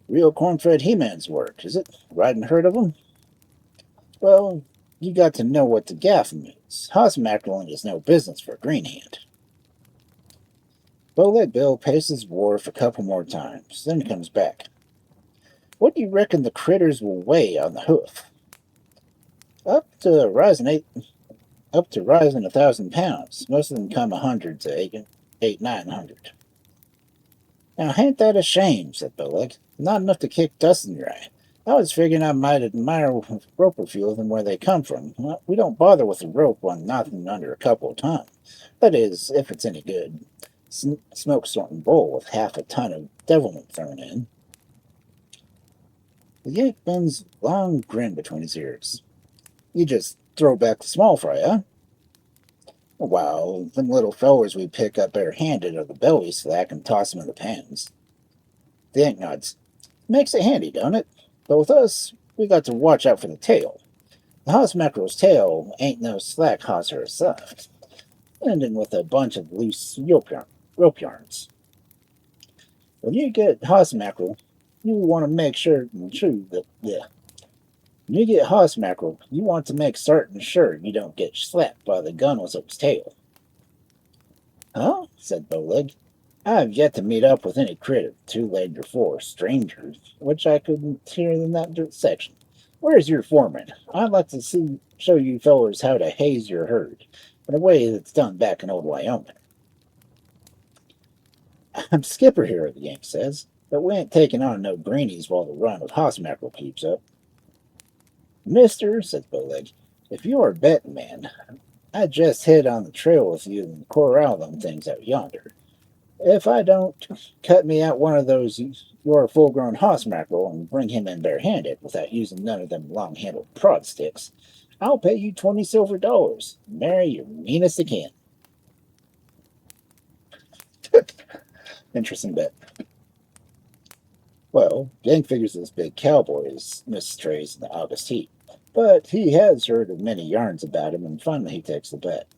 Real corn-fed He-Man's work, is it? Riding herd of them? Well, you got to know what the gaff means. Hoss-Mackerel is no business for a green hand. Bowleg Bill paces the wharf a couple more times, then comes back. What do you reckon the critters will weigh on the hoof? Up to rising 1,000 pounds. Most of them come 100 to 900. Now, ain't that a shame, said Bowleg. Not enough to kick dust in your eye. I was figuring I might admire roper fuel than where they come from. Well, we don't bother with a rope on nothing under a couple of tons. That is, if it's any good. Smoke sorting bowl with half a ton of devilment thrown in. The Yank bends a long grin between his ears. You just throw back the small fry, huh? Well, them little fellers we pick up bare-handed are the belly slack and toss them in the pans. The Yank nods. Makes it handy, don't it? But with us, we got to watch out for the tail. The Hoss-Mackerel's tail ain't no slack hosser or soft, ending with a bunch of loose rope yarns. When you get Hoss-Mackerel, you want to make sure that when you get Hoss-Mackerel, you want to make certain sure you don't get slapped by the gun with its tail. Huh? Said Bowleg. I have yet to meet up with any critter, two-legged or four, strangers, which I couldn't hear in that section. Where's your foreman? I'd like to show you fellers how to haze your herd, in a way that's done back in old Wyoming. I'm skipper here, the Yank says, but we ain't taking on no greenies while the run of Hoss-Mackerel keeps up. Mister, said Bowleg, if you are a betting man, I just hit on the trail with you and corral them things out yonder. If I don't cut me out one of those your full-grown Hoss-Mackerel and bring him in bare-handed without using none of them long-handled prod sticks, I'll pay you 20 silver dollars. Marry your meanest of kin. Interesting bet. Well, Yank figures this big cowboy is misstrays in the August heat, but he has heard of many yarns about him, and finally he takes the bet.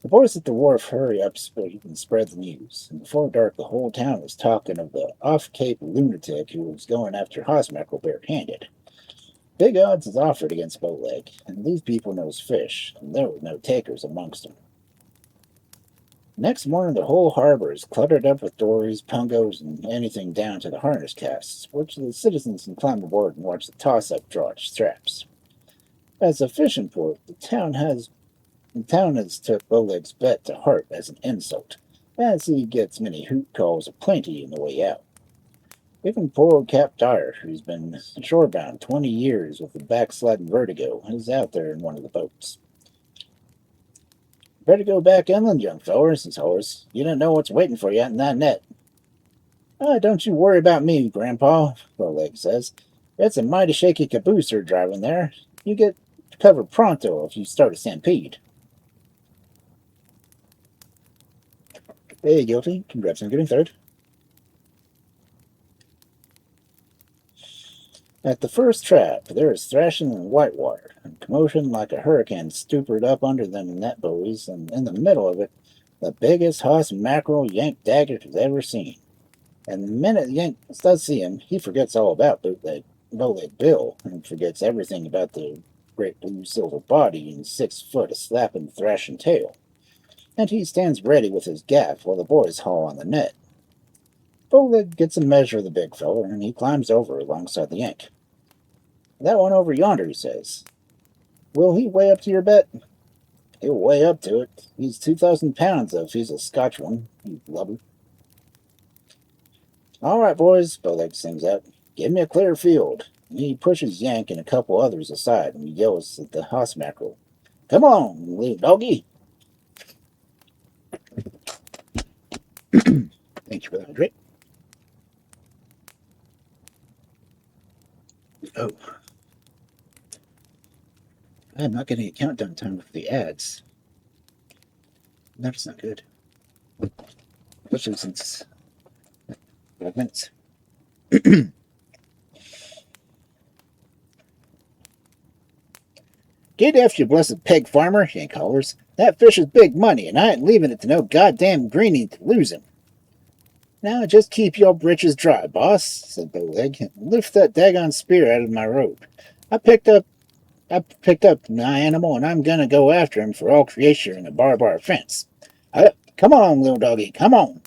The boys at the wharf hurry up and spread the news, and before dark the whole town is talking of the off-Cape lunatic who was going after Hoss-Mackerel bare-handed. Big odds is offered against Bowleg, and these people knows fish, and there were no takers amongst them. Next morning the whole harbor is cluttered up with dories, pungos, and anything down to the harness casts, which the citizens can climb aboard and watch the toss-up draw its straps. As a fishing port, the town has took Bowleg's bet to heart as an insult, as he gets many hoot calls aplenty in the way out. Even poor old Cap Dyer, who's been shorebound 20 years with a backsliding vertigo, is out there in one of the boats. Better go back inland, young feller, says Horace. You don't know what's waiting for you out in that net. Don't you worry about me, Grandpa, Bowleg says. It's a mighty shaky caboose you're driving there. You get covered pronto if you start a stampede. Hey, guilty. Congrats on getting third. At the first trap, there is thrashing in whitewater, and commotion like a hurricane stupid up under them net buoys, and in the middle of it, the biggest Hoss-Mackerel Yank Dagger has ever seen. And the minute Yank does see him, he forgets all about Bowleg Bill, and forgets everything about the great blue silver body and 6 foot of slapping, thrashing tail. And he stands ready with his gaff while the boys haul on the net. Bowleg gets a measure of the big feller, and he climbs over alongside the Yank. That one over yonder, he says. Will he weigh up to your bet? He'll weigh up to it. He's 2,000 pounds if he's a Scotch one, you blubber. All right, boys, Bowleg sings out. Give me a clear field. And he pushes Yank and a couple others aside and yells at the Hoss-Mackerel. Come on, little doggy. Thank you for that drink. Oh. I'm not getting a countdown time for the ads. That's not good. Especially since 5 minutes. Get after you, blessed peg farmer, Yank hollers. That fish is big money, and I ain't leaving it to no goddamn greenie to lose him. Now just keep your britches dry, boss, said Bowleg, and lift that daggone spear out of my robe. I picked up my animal, and I'm gonna go after him for all creation in a barbed fence. Come on, little doggy, come on.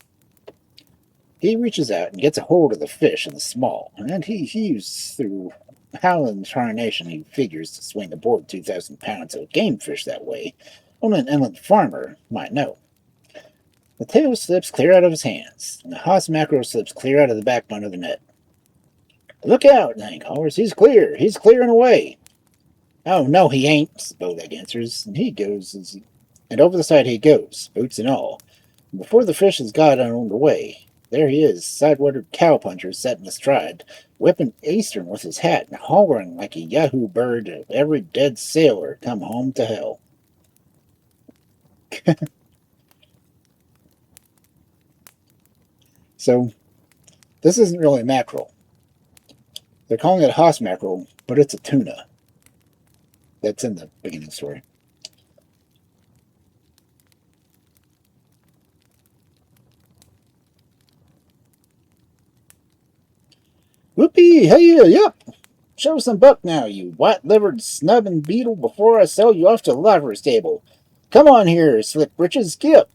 He reaches out and gets a hold of the fish in the small, and he heaves through. How in tarnation he figures to swing aboard 2,000 pounds of game fish that way, only an inland farmer might know. The tail slips clear out of his hands, and the Hoss-Mackerel slips clear out of the backbone of the net. Look out, Hank hollers, he's clearing away. Oh, no, he ain't, Bowleg answers, and he goes, and over the side he goes, boots and all. And before the fish has got on the way, there he is, sidewater cowpuncher setting astride, whipping Eastern with his hat and hollering like a yahoo bird of every dead sailor come home to hell. So, this isn't really mackerel. They're calling it Hoss-Mackerel, but it's a tuna. That's in the beginning story. Whoopee! Hey, yep! Show some buck now, you white-livered snubbing beetle, before I sell you off to the livery stable. Come on here, Slickbritches, skip!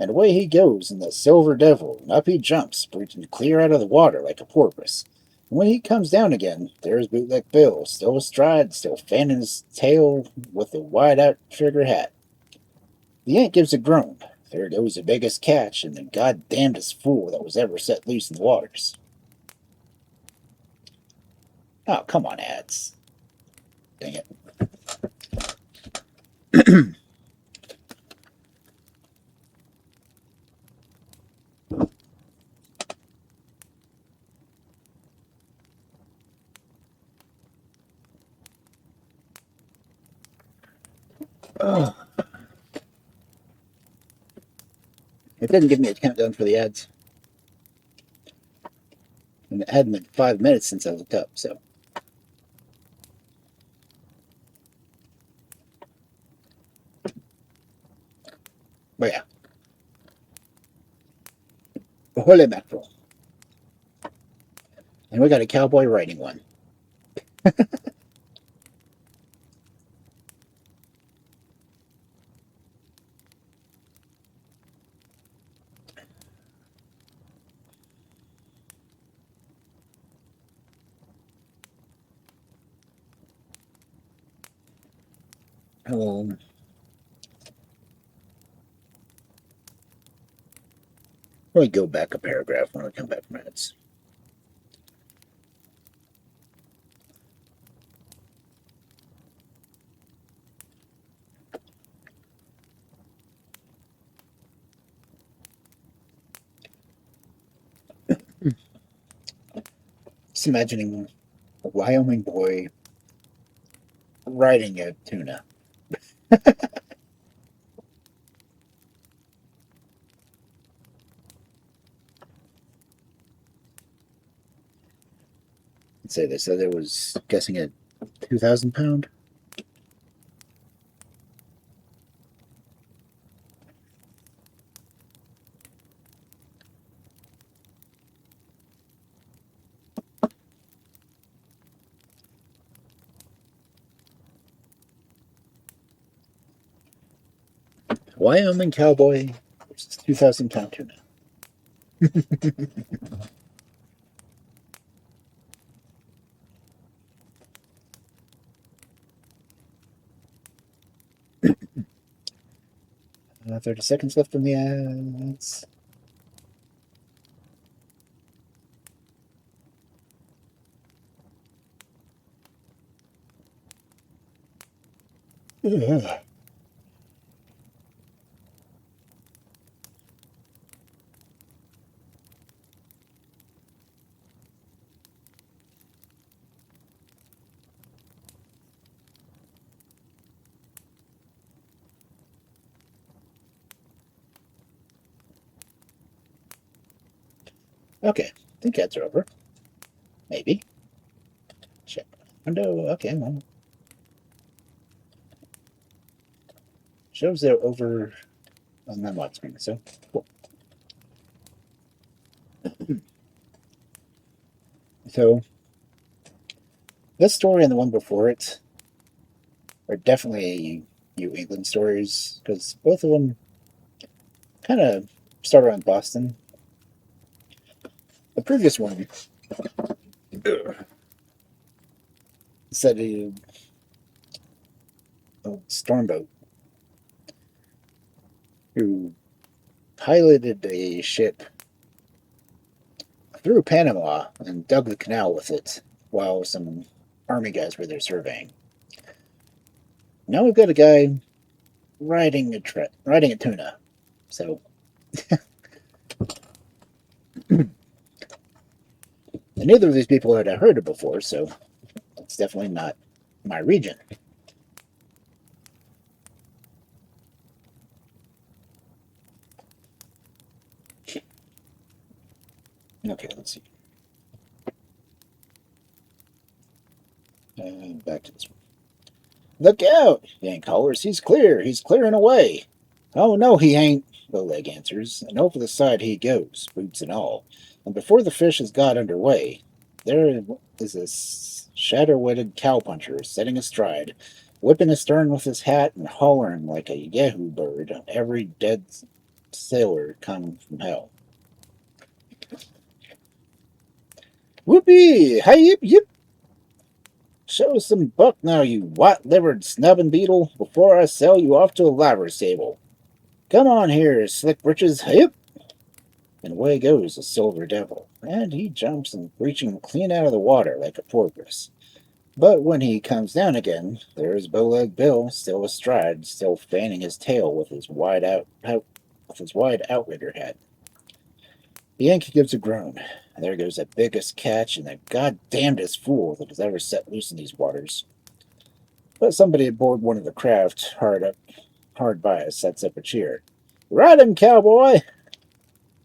And away he goes in the Silver Devil, and up he jumps, breaching clear out of the water like a porpoise. And when he comes down again, there's Bowleg Bill, still astride, still fanning his tail with the wide-out trigger hat. The Yank gives a groan. There goes the biggest catch and the goddamnedest fool that was ever set loose in the waters. Oh, come on, ads. Dang it. Oh. It didn't give me a countdown for the ads. And it hadn't been 5 minutes since I looked up, so. But yeah. Holy mackerel. And we got a cowboy riding one. We'll go back a paragraph when we come back from ads. Just imagining a Wyoming boy riding a tuna. Let's say they said it was guessing at 2,000 pound. Wyoming cowboy versus 2,000 pound tuna. Uh, 30 seconds left on the ads. Ugh. Okay, the cats are over. Maybe. Check window. Okay, well, shows they're over on the mod screen. So cool. So this story and the one before it are definitely New England stories because both of them kind of start around Boston. The previous one said a stormboat who piloted a ship through Panama and dug the canal with it while some army guys were there surveying. Now we've got a guy riding a tuna. So and neither of these people had I heard of before, so it's definitely not my region. Okay, let's see. Back to this one. Look out! Yank hollers. He's clear. He's clearing away. Oh, no, he ain't, Bowleg answers, and over the side he goes, boots and all. And before the fish has got under way, there is a shadow-witted cowpuncher sitting astride, whipping astern with his hat and hollering like a yahoo bird on every dead sailor come from hell. Whoopee! Hey, yip, yip! Show us some buck now, you white-livered snubbing beetle, before I sell you off to a liver stable. Come on here, Slickbritches, hip! And away goes the silver devil, and he jumps and reaching clean out of the water like a porpoise. But when he comes down again, there's Bowleg Bill, still astride, still fanning his tail with his wide outrigger hat. The Yankee gives a groan. There goes the biggest catch and the goddamnedest fool that has ever set loose in these waters. But somebody aboard one of the craft hard by us sets up a cheer. Ride him, cowboy!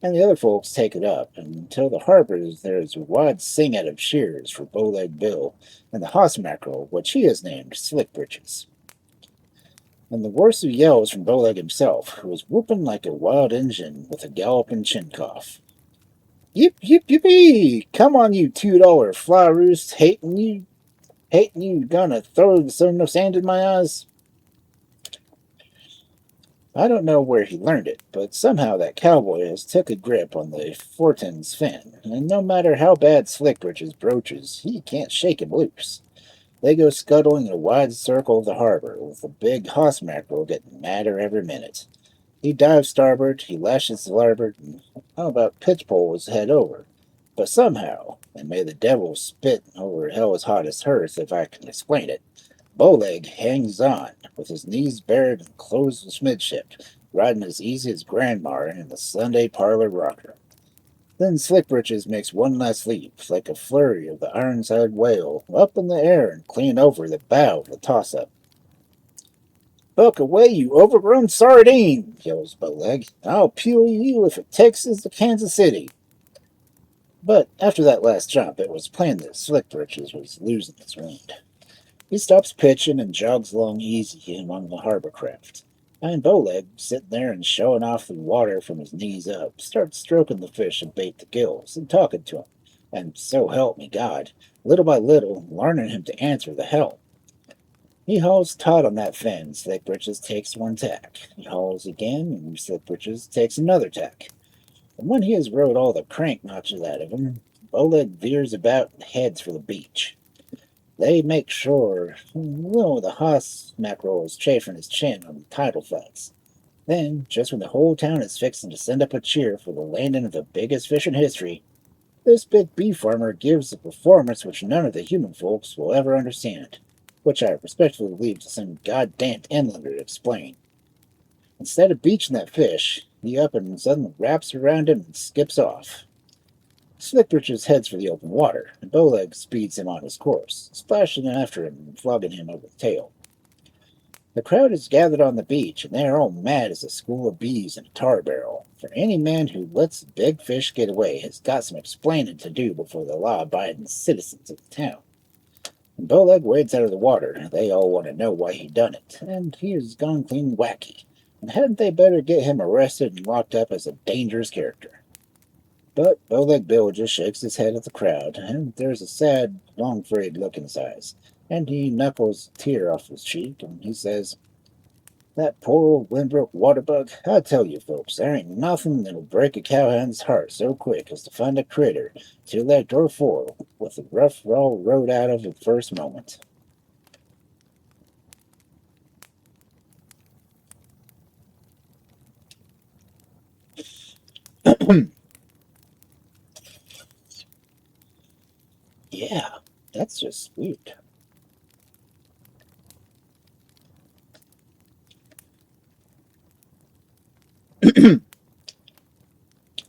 And the other folks take it up, and until the harbor there's a wide sing-out of cheers for Bowleg Bill and the Hoss-Mackerel, which he has named Slickbritches. And the worst of yells from Bowleg himself, who was whooping like a wild Injun with a galloping chin cough. Yip, yip, yippee! Come on, you $2 fly roost, hating you gonna throw the sun of sand in my eyes? I don't know where he learned it, but somehow that cowboy has took a grip on the Fortin's fin, and no matter how bad Slickbritches broaches, he can't shake him loose. They go scuttling in a wide circle of the harbor, with the big Hoss-Mackerel getting madder every minute. He dives starboard, he lashes to larboard, and how about pitchpole his head over? But somehow, and may the devil spit over hell's hottest hearth if I can explain it, Bowleg hangs on, with his knees bared and closed midship, riding as easy as grandma in the Sunday parlor rocker. Then Slickbritches makes one last leap, like a flurry of the ironside whale, up in the air and clean over the bow of the toss-up. Buck away, you overgrown sardine, yells Bowleg. I'll peel you if it takes us to Kansas City. But after that last jump, it was plain that Slickbritches was losing his wind. He stops pitching and jogs along easy among the harbor craft. And Bowleg, sitting there and showing off the water from his knees up, starts stroking the fish and bait the gills and talking to him. And so help me God, little by little, learning him to answer the help. He hauls taut on that fin. Slickbritches takes one tack. He hauls again, and Slickbritches takes another tack. And when he has rode all the crank notches out of him, Bowleg veers about and heads for the beach. They make sure the Hoss-Mackerel is chafing his chin on the tidal flats. Then, just when the whole town is fixing to send up a cheer for the landing of the biggest fish in history, this big bee farmer gives a performance which none of the human folks will ever understand, which I respectfully leave to some goddamned inlander to explain. Instead of beaching that fish, he up and suddenly wraps around him and skips off. Slickbritches heads for the open water, and Bowleg speeds him on his course, splashing after him and flogging him over the tail. The crowd is gathered on the beach, and they are all mad as a school of bees in a tar barrel. For any man who lets big fish get away has got some explaining to do before the law-abiding citizens of the town. When Bowleg wades out of the water, they all want to know why he done it, and he has gone clean wacky. And hadn't they better get him arrested and locked up as a dangerous character? But Bowleg Bill just shakes his head at the crowd, and there's a sad, long-frayed look in his eyes, and he knuckles a tear off his cheek, and he says, "That poor old Windbrook waterbug, I tell you folks, there ain't nothing that'll break a cowhand's heart so quick as to find a critter to elect or for with the rough all rode out of the first moment." Yeah, that's just sweet.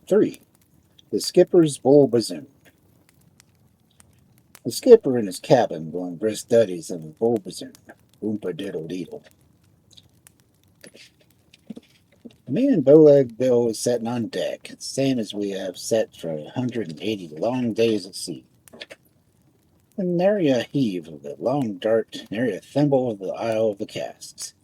3. The Skipper's Bull Bazzoon. The skipper in his cabin blowing brisk studies of a bull bazzoon. Oompa diddle deedle. Me and Bowleg Bill is setting on deck, same as we have set for 180 long days at sea. And nary a heave of the long dart, nary a thimble of the isle of the casks.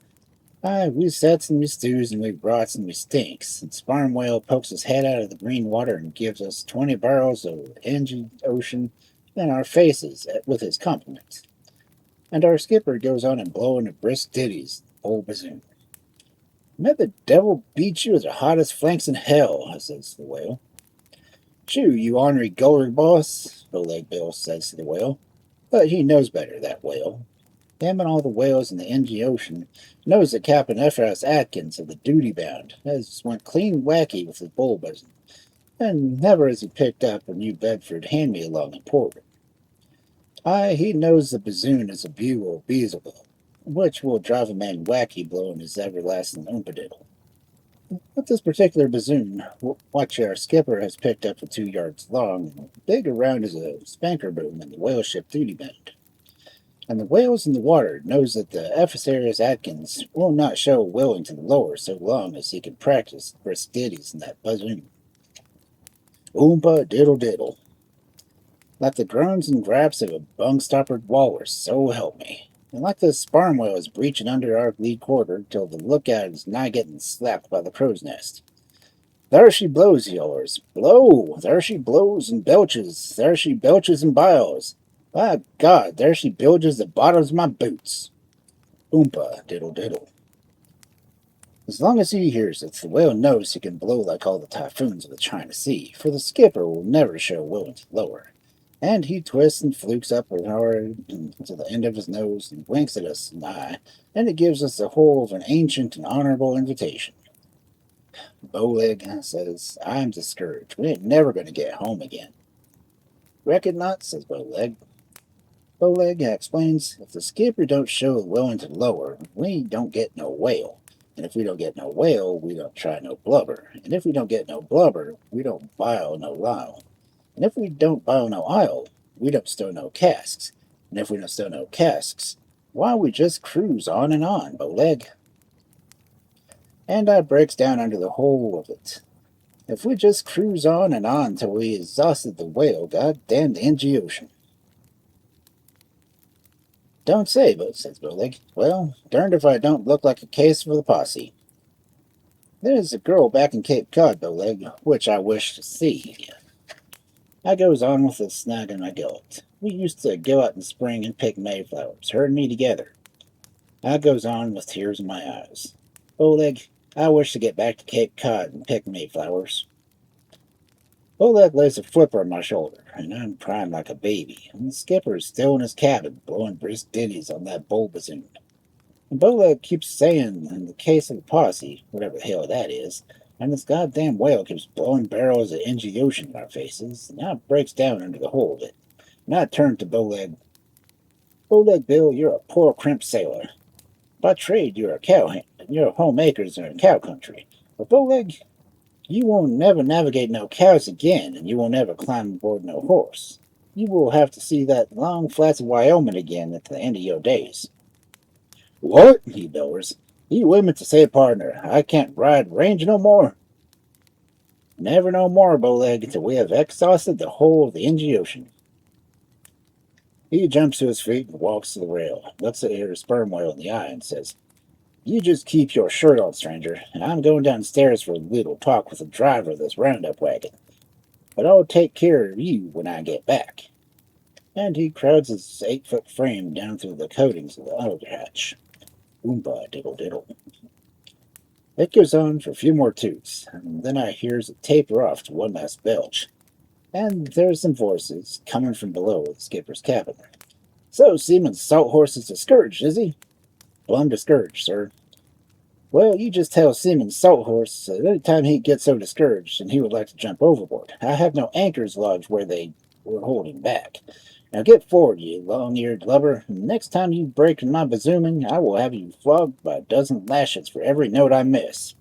Aye, we sets and we stews and we rots and we stinks, and Sparm Whale pokes his head out of the green water and gives us 20 barrels of engine ocean in our faces with his compliments. And our skipper goes on and blowing a brisk ditties, old Bazzoon. "May the devil beat you as the hottest flanks in hell," says the whale. "Shoo, you ornery gullery boss," Bowleg Bill says to the whale. But he knows better, that whale. Him and all the whales in the Indian Ocean knows that Captain Ephraim Atkins of the Duty Bound has went clean wacky with his bull buzzing, and never has he picked up a New Bedford hand-me-along in port. Aye, he knows the Bazzoon is a bugle of Beelzebub, which will drive a man wacky blowing his everlasting oompadiddle. But this particular Bazzoon, which our skipper has picked up for 2 yards long, big around as a spanker boom in the whale ship Duty Bound. And the whales in the water knows that the Ephraim Atkins will not show willing to the lower so long as he can practice brisk ditties in that Bazzoon. Oompa diddle diddle. Like the groans and graps of a bung-stoppered walrus, so help me. And like the sparm whale is breaching under our lee quarter till the lookout is nigh getting slapped by the crow's nest. There she blows, yellers. Blow! There she blows and belches. There she belches and biles. By God, there she bilges the bottoms of my boots. Oompa diddle diddle. As long as he hears it, the whale knows he can blow like all the typhoons of the China Sea, for the skipper will never show willing to lower. And he twists and flukes up hard to the end of his nose and winks at us an eye, and it gives us the whole of an ancient and honorable invitation. Bowleg says, "I'm discouraged. We ain't never going to get home again." "Reckon not," says Bowleg. Bowleg explains, "If the skipper don't show willing to lower, we don't get no whale. And if we don't get no whale, we don't try no blubber. And if we don't get no blubber, we don't bile no lyle. And if we don't bile no ile, we don't stow no casks. And if we don't stow no casks, why we just cruise on and on, Bowleg." And I breaks down under the whole of it. If we just cruise on and on till we exhausted the whale, goddamn the Ingy Ocean. "Don't say, but," says Bowleg. "Well, derned if I don't look like a case for the posse. There's a girl back in Cape Cod, Bowleg, which I wish to see." I goes on with the snag in my gullet. "We used to go out in the spring and pick mayflowers, her and me together." I goes on with tears in my eyes. "Bowleg, I wish to get back to Cape Cod and pick mayflowers." Bowleg lays a flipper on my shoulder, and I'm crying like a baby, and the skipper is still in his cabin, blowing brisk ditties on that bull Bazzoon. And Bowleg keeps saying, in the case of the posse, whatever the hell that is, and this goddamn whale keeps blowing barrels of Ingy Ocean in our faces, and I breaks down under the whole of it. And I turn to Bowleg. "Bowleg Bill, you're a poor crimp sailor. By trade, you're a cowhand, and your homemakers are in cow country. But Bowleg, you won't never navigate no cows again, and you won't never climb aboard no horse. You will have to see that long flats of Wyoming again at the end of your days." What? He bellers. You women to say, partner, I can't ride range no more. Never no more, Bowleg, until we have exhausted the whole of the Ingy Ocean. He jumps to his feet and walks to the rail, looks at her sperm whale in the eye, and says, You just keep your shirt on, stranger, and I'm going downstairs for a little talk with the driver of this roundup wagon. But I'll take care of you when I get back. And he crowds his 8-foot frame down through the coatings of the outer hatch. Oompa diddle diddle. It goes on for a few more toots, and then I hears it taper off to one last belch. And there's some voices coming from below the skipper's cabin. So Seaman's salt horse is discouraged, is he? Plumb discouraged, sir. Well, you just tell Seaman's salt horse that any time he gets so discouraged and he would like to jump overboard, I have no anchors lodged where they were holding back. Now get forward, you long-eared lubber, and next time you break in my bazooming, I will have you flogged by a dozen lashes for every note I miss.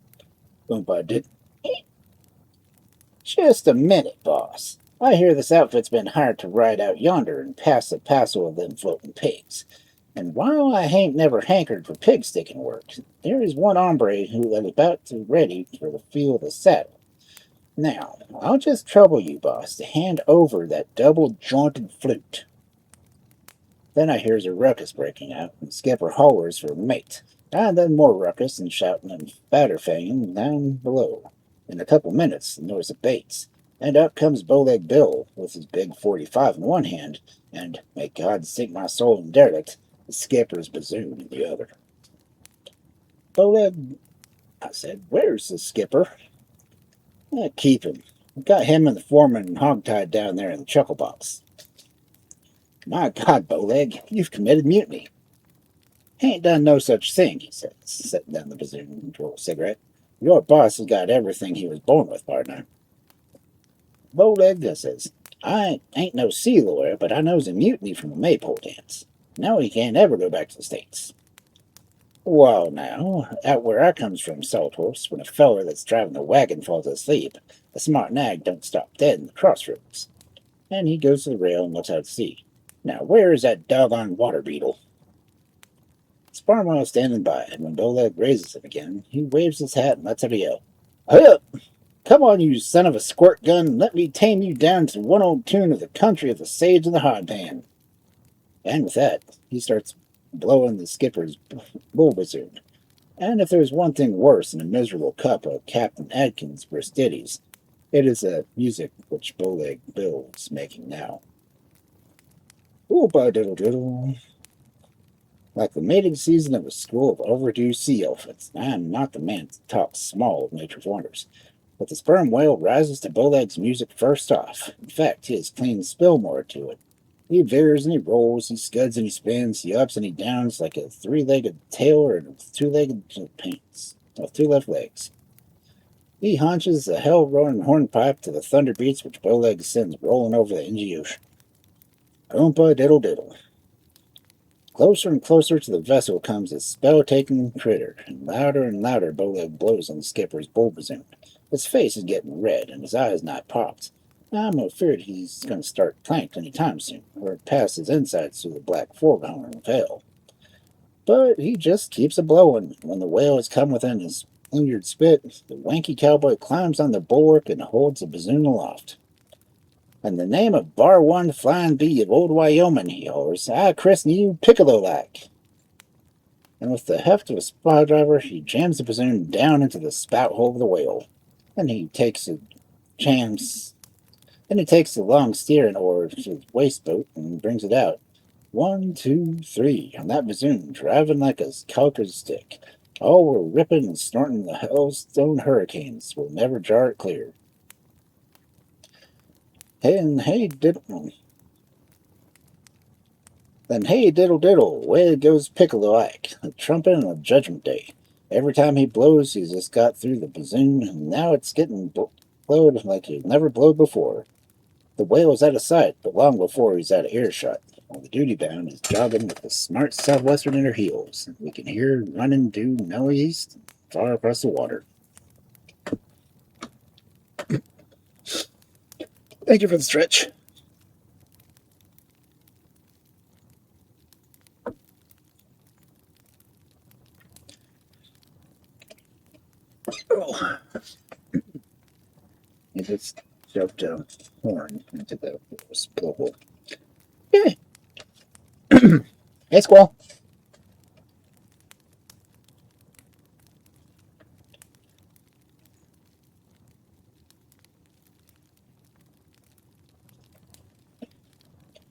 Oompa did. Just a minute, boss. I hear this outfit's been hired to ride out yonder and pass a passel of them floating pigs. And while I hain't never hankered for pig sticking work, there is one hombre who is about to ready for the feel of the saddle. Now, I'll just trouble you, boss, to hand over that double-jointed flute. Then I hears a ruckus breaking out, and Skipper hollers for a mate, and then more ruckus and shouting and batterfanging down below. In a couple minutes, the noise abates, and up comes Bowleg Bill with his big 45 in one hand, and, may God sink my soul in derelict, the skipper's Bazzoon in the other. Bowleg, I said, where's the skipper? Keep him. I've got him and the foreman hogtied down there in the chuckle box. My God, Bowleg, you've committed mutiny. Ain't done no such thing, he said, setting down the Bazzoon and roll a cigarette. Your boss has got everything he was born with, partner. Bowleg, I says, I ain't no sea lawyer, but I knows a mutiny from a maypole dance. Now he can't ever go back to the States. Well, now, out where I comes from, Salt Horse, when a feller that's driving the wagon falls asleep, the smart nag don't stop dead in the crossroads. And he goes to the rail and looks out to sea. Now, where is that doggone water beetle? Sparmwell's standing by, and when Bowleg raises him again, he waves his hat and lets out a yell. Hey up! Come on, you son of a squirt gun, and let me tame you down to one old tune of the country of the sage and the hod pan. And with that, he starts blowing the skipper's bull bassoon. And if there's one thing worse than a miserable cup of Captain Adkins' Bristides, it is the music which Bowleg Bill is making now. Ooh-ba-diddle-diddle. Like the mating season of a school of overdue sea elephants, I am not the man to talk small of nature's wonders. But the sperm whale rises to Bowleg's music first off. In fact, he has clean Spillmore to it. He veers and he rolls, he scuds and he spins, he ups and he downs like a three-legged tailor and two-legged pants, with two left legs. He haunches the hell-roaring hornpipe to the thunder beats which Bowleg sends rolling over the Ingy Ocean. Oompa diddle diddle. Closer and closer to the vessel comes this spell-taking critter, and louder Bowleg blows on the skipper's bull bassoon. His face is getting red, and his eyes not popped. I'm afraid he's going to start clanked any time soon, or pass his insides through the black foghorn of hell. But he just keeps a-blowing. When the whale has come within his injured spit, the wanky cowboy climbs on the bulwark and holds the bassoon aloft. In the name of Bar One Flying Bee of old Wyoming, he hollers, I christen you Piccolo-like. And with the heft of a screwdriver, he jams the bassoon down into the spout hole of the whale. Then he takes the long steering oar to his waist boat and brings it out. 1, 2, 3, on that bassoon, driving like a calker's stick. All were ripping and snorting the hailstone hurricanes will never jar it clear. Then hey diddle diddle, away goes Piccolo Ike, a trumpet on a judgment day. Every time he blows, he's just got through the bassoon, and now it's getting blowed like he never blowed before. The whale is out of sight, but long before he's out of earshot, while the duty bound is jogging with the smart southwestern in her heels. We can hear her running due no east, far across the water. Thank you for the stretch. Oh, it just shoved a horn into the blowhole. Yeah. Hey, squall.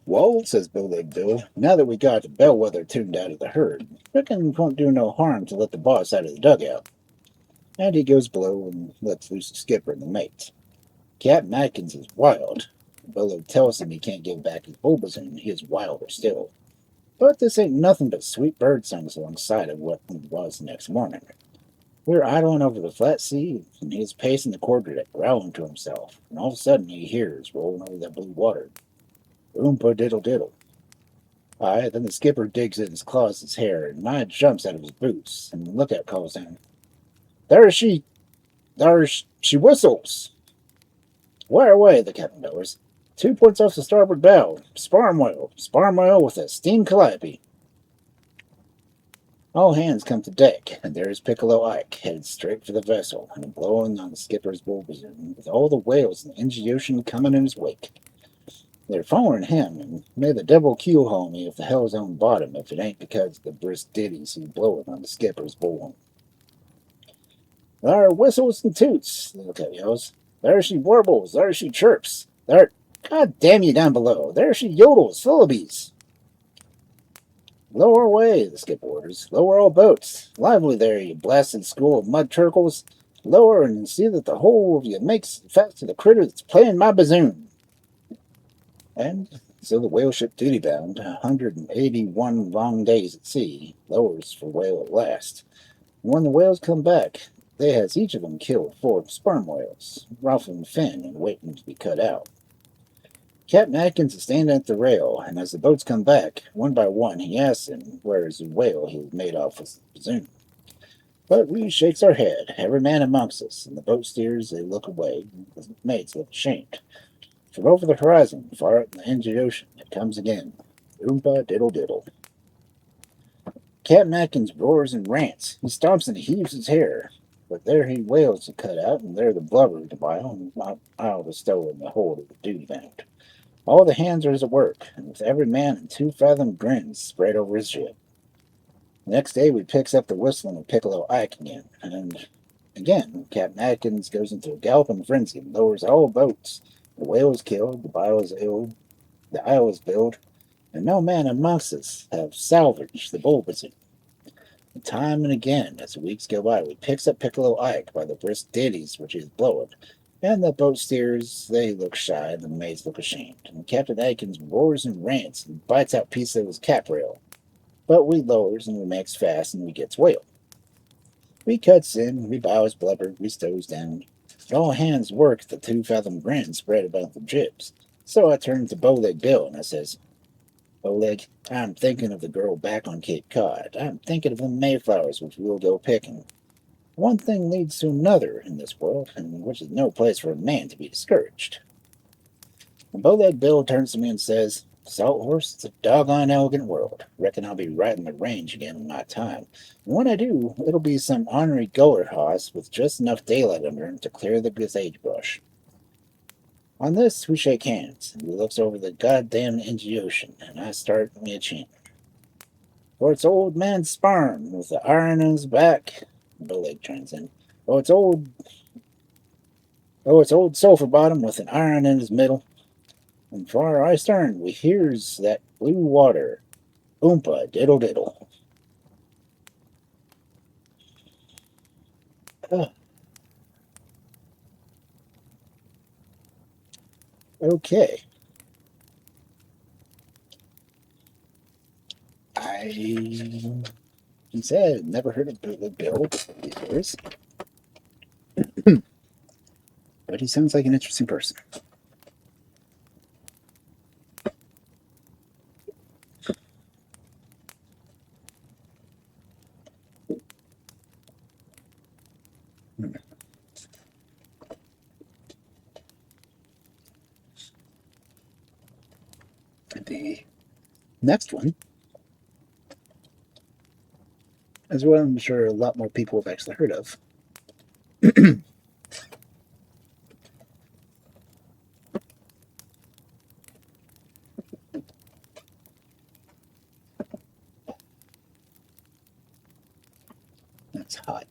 Well, says Bowleg Bill, now that we got the bellwether tuned out of the herd, reckon it won't do no harm to let the boss out of the dugout. And he goes below and lets loose the skipper and the mate. Captain Atkins is wild. Bowleg tells him he can't give back his Bulbazoon, he is wilder still. But this ain't nothing but sweet bird songs alongside of what it was the next morning. We're idling over the flat sea, and he's pacing the quarterdeck, growling to himself, and all of a sudden he hears, rolling over that blue water, Oompa diddle diddle. Aye, then the skipper digs in his claws his hair, and Maya jumps out of his boots, and the lookout calls down, There she whistles! Where away, the captain bellers. 2 points off the starboard bow. Sparm whale with a steam calliope. All hands come to deck, and there's Piccolo Ike, headed straight for the vessel, and blowing on the skipper's bulbazoon, with all the whales in the Ingy Ocean coming in his wake. They're following him, and may the devil keel haul me if the hell's on bottom if it ain't because of the brisk ditties he's blowing on the skipper's bullhorn. There are whistles and toots, the lookout yells. There she warbles, there she chirps. There, God damn you down below, there she yodels, Philibes. Lower away, the skipper orders. Lower all boats. Lively there, you blasted school of mud turkles. Lower and see that the whole of you makes fast to the critter that's playing my bazzoon. And so the whale ship duty bound, 181 long days at sea, lowers for whale at last. When the whales come back, they has each of them killed 4 sperm whales, ruffling fin and waiting to be cut out. Captain Atkins is standing at the rail, and as the boats come back, one by one, he asks him where is the whale he made off with the Bazzoon. But we shakes our head, every man amongst us, and the boat steers, they look away, and the mates look ashamed. From over the horizon, far out in the Indian Ocean, it comes again. Oompa diddle diddle. Captain Atkins roars and rants. He stomps and heaves his hair. But there he wails to cut out, and there the blubber to bile, and not I'll bestow in the hold of the duty bound. All the hands are at work, and with every man in 2 fathom grins spread over his ship. The next day we picks up the whistling of Piccolo Ike again, and again Captain Atkins goes into a galloping frenzy and lowers all boats. The whale is killed, the bile is ill, the isle is billed, and no man amongst us have salvaged the Bulbazoon. Time and again, as the weeks go by, we picks up Piccolo Ike by the brisk ditties which he is blowing, and the boat steers, they look shy, and the mates look ashamed, and Captain Atkins roars and rants and bites out pieces of his cap rail. But we lowers and we makes fast and we gets whale. We cuts in, we bows blubber, we stows down. All hands work the 2 fathom grin spread about the jibs. So I turned to Bowleg Bill and I says, Bowleg, I'm thinking of the girl back on Cape Cod. I'm thinking of the Mayflowers which we'll go picking. One thing leads to another in this world, and which is no place for a man to be discouraged. And Bowleg Bill turns to me and says, Salt Horse, it's a doggone elegant world. Reckon I'll be riding the range again in my time. And when I do, it'll be some ornery goer hoss with just enough daylight under him to clear the sagebrush. On this, we shake hands, and we looks over the goddamn Indian Ocean, and I start me a chant. For it's old man Sparm with the iron in his back. Bowleg turns in. Oh, it's old Sulphur Bottom with an iron in his middle. And far our stern we hears that blue water. Oompa diddle diddle. Oh, okay. I he said never heard of Bowleg Bill before, but he sounds like an interesting person. The next one is one I'm sure a lot more people have actually heard of. That's hot.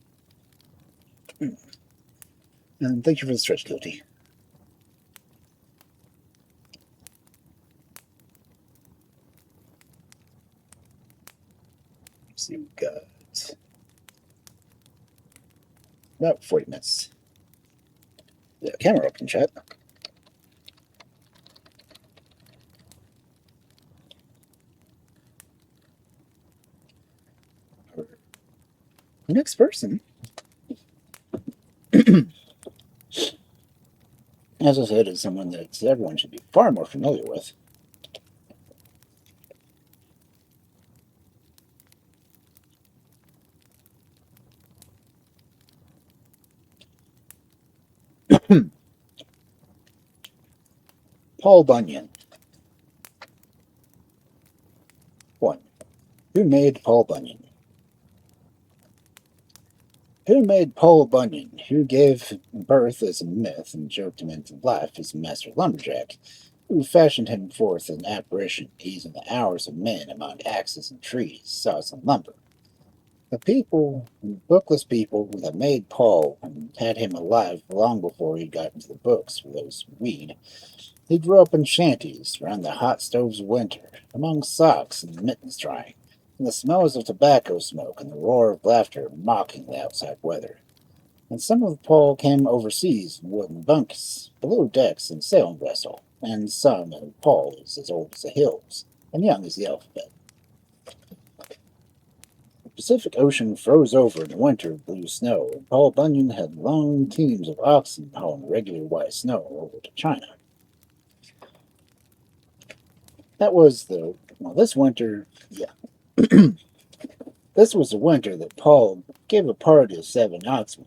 And thank you for the stretch, Guilty. So we've got about 40 minutes. The camera open, chat. The next person, as I said, is someone that everyone should be far more familiar with. Paul Bunyan. 1. Who made Paul Bunyan? Who made Paul Bunyan? Who gave birth as a myth and joked him into life as a master lumberjack? Who fashioned him forth an apparition, easing the hours of men among axes and trees, saws and lumber? The people, bookless people that made Paul and had him alive long before he got into the books for those who read. He grew up in shanties around the hot stoves of winter, among socks and mittens drying, and the smells of tobacco smoke and the roar of laughter mocking the outside weather. And some of Paul came overseas in wooden bunks, below decks in sailing vessel, and some of Paul is as old as the hills, and young as the alphabet. The Pacific Ocean froze over in the winter of blue snow, and Paul Bunyan had long teams of oxen hauling regular white snow over to China. That was this winter, this was the winter that Paul gave a party of 7 oxen.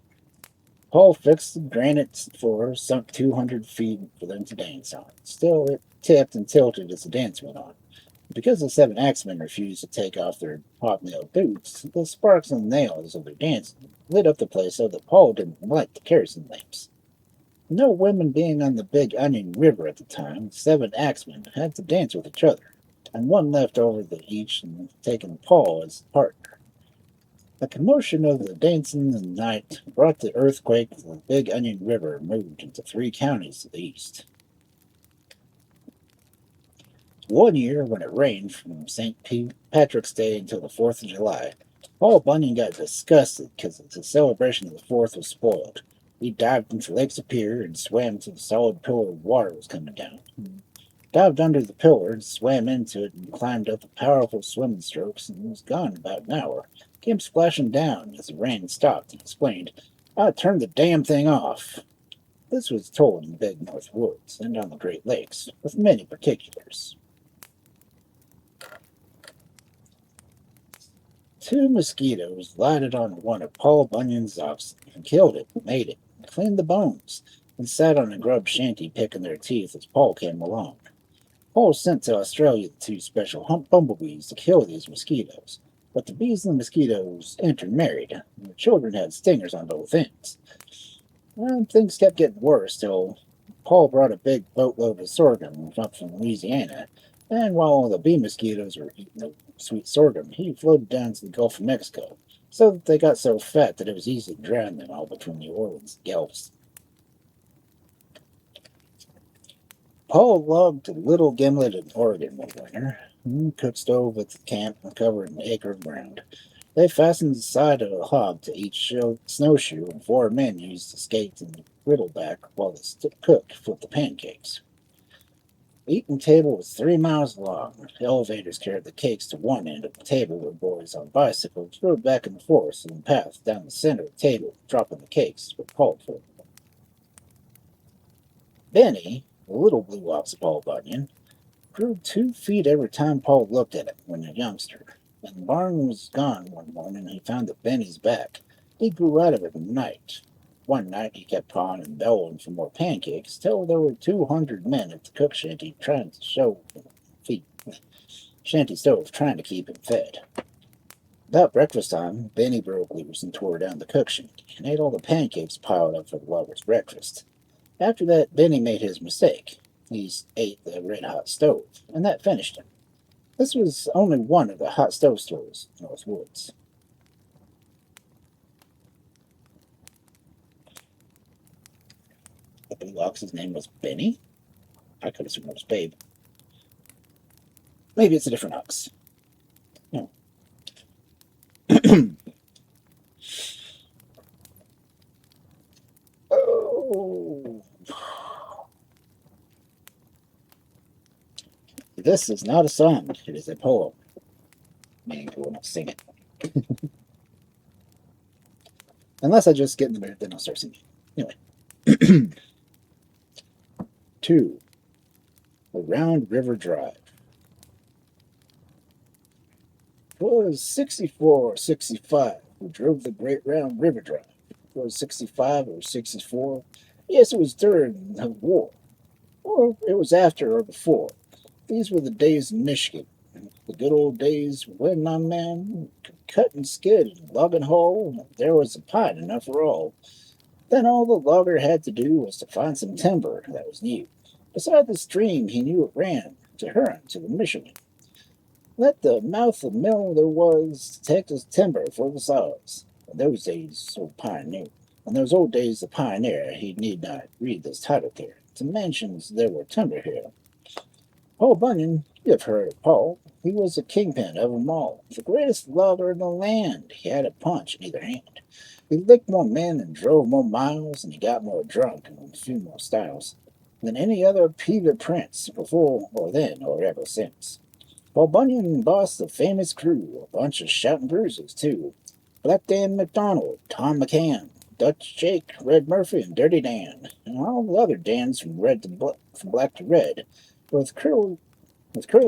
Paul fixed the granite floor, sunk 200 feet for them to dance on. Still, it tipped and tilted as the dance went on. Because the 7 axemen refused to take off their hobnailed boots, the sparks and nails of their dancing lit up the place so that Paul didn't light the kerosene lamps. No women being on the Big Onion River at the time, 7 axemen had to dance with each other, and one left over the each and taken Paul as partner. The commotion of the dancing in the night brought the earthquake as the Big Onion River moved into 3 counties to the east. One year, when it rained from St. Patrick's Day until the 4th of July, Paul Bunyan got disgusted because the celebration of the 4th was spoiled. He dived into Lake Superior and swam to the solid pillar of water was coming down. He dived under the pillar and swam into it and climbed up the powerful swimming strokes and was gone in about an hour. Came splashing down as the rain stopped and explained, "I turned the damn thing off." This was told in the Big North Woods and on the Great Lakes, with many particulars. 2 mosquitoes lighted on one of Paul Bunyan's oxen and killed it, made it, cleaned the bones, and sat on a grub shanty picking their teeth as Paul came along. Paul sent to Australia the 2 special bumblebees to kill these mosquitoes, but the bees and the mosquitoes intermarried, and the children had stingers on both ends. And things kept getting worse till Paul brought a big boatload of sorghum up from Louisiana, and while the bee mosquitoes were eating the sweet sorghum, he floated down to the Gulf of Mexico, so that they got so fat that it was easy to drown them all between New Orleans and Galveston. Paul logged a little gimlet in Oregon one winter, cooked stove at the camp and covered an acre of ground. They fastened the side of a hog to each snowshoe, and 4 men used the skate and the griddleback while the cook flipped the pancakes. The eating table was 3 miles long. Elevators carried the cakes to one end of the table where boys on bicycles rode back and forth in the path down the center of the table, dropping the cakes with Paul for them. Benny, the little blue ox of Paul Bunyan, grew 2 feet every time Paul looked at him when a youngster. When the barn was gone one morning, he found that Benny's back. He grew out of it in the night. One night he kept pawing and bellowing for more pancakes till there were 200 men at the cook shanty shanty stove trying to keep him fed. About breakfast time, Benny broke loose and tore down the cook sheet and ate all the pancakes piled up for the lover's breakfast. After that, Benny made his mistake. He ate the red-hot stove, and that finished him. This was only one of the hot stove stories in North Woods. The blue ox's name was Benny? I could have sworn it was Babe. Maybe it's a different ox. No. Oh. This is not a song, it is a poem. Meaning I will not sing it. Unless I just get in the mood, then I'll start singing. Anyway. 2. The Round River Drive. It was 64 or 65 who drove the Great Round River Drive. It was 65 or 64. Yes, it was during the war. Or it was after or before. These were the days in Michigan. The good old days when my man could cut and skid and log and haul, and there was a pine enough for all. Then all the logger had to do was to find some timber that was new. Beside the stream he knew it ran, to Huron, to the Michigan. Let the mouth of mill there was to take his timber for the saws. In those days, so pioneer. In those old days, the pioneer, he need not read this title there. To mentions there were timber here. Paul Bunyan, you've heard of Paul. He was the kingpin of 'em all, the greatest logger in the land. He had a punch in either hand. He licked more men and drove more miles, and he got more drunk and a few more styles than any other peever prince before or then or ever since. Paul Bunyan bossed the famous crew, a bunch of shouting bruisers, too. Black Dan McDonald, Tom McCann, Dutch Jake, Red Murphy, and Dirty Dan, and all the other Dans from from black to red, with Curly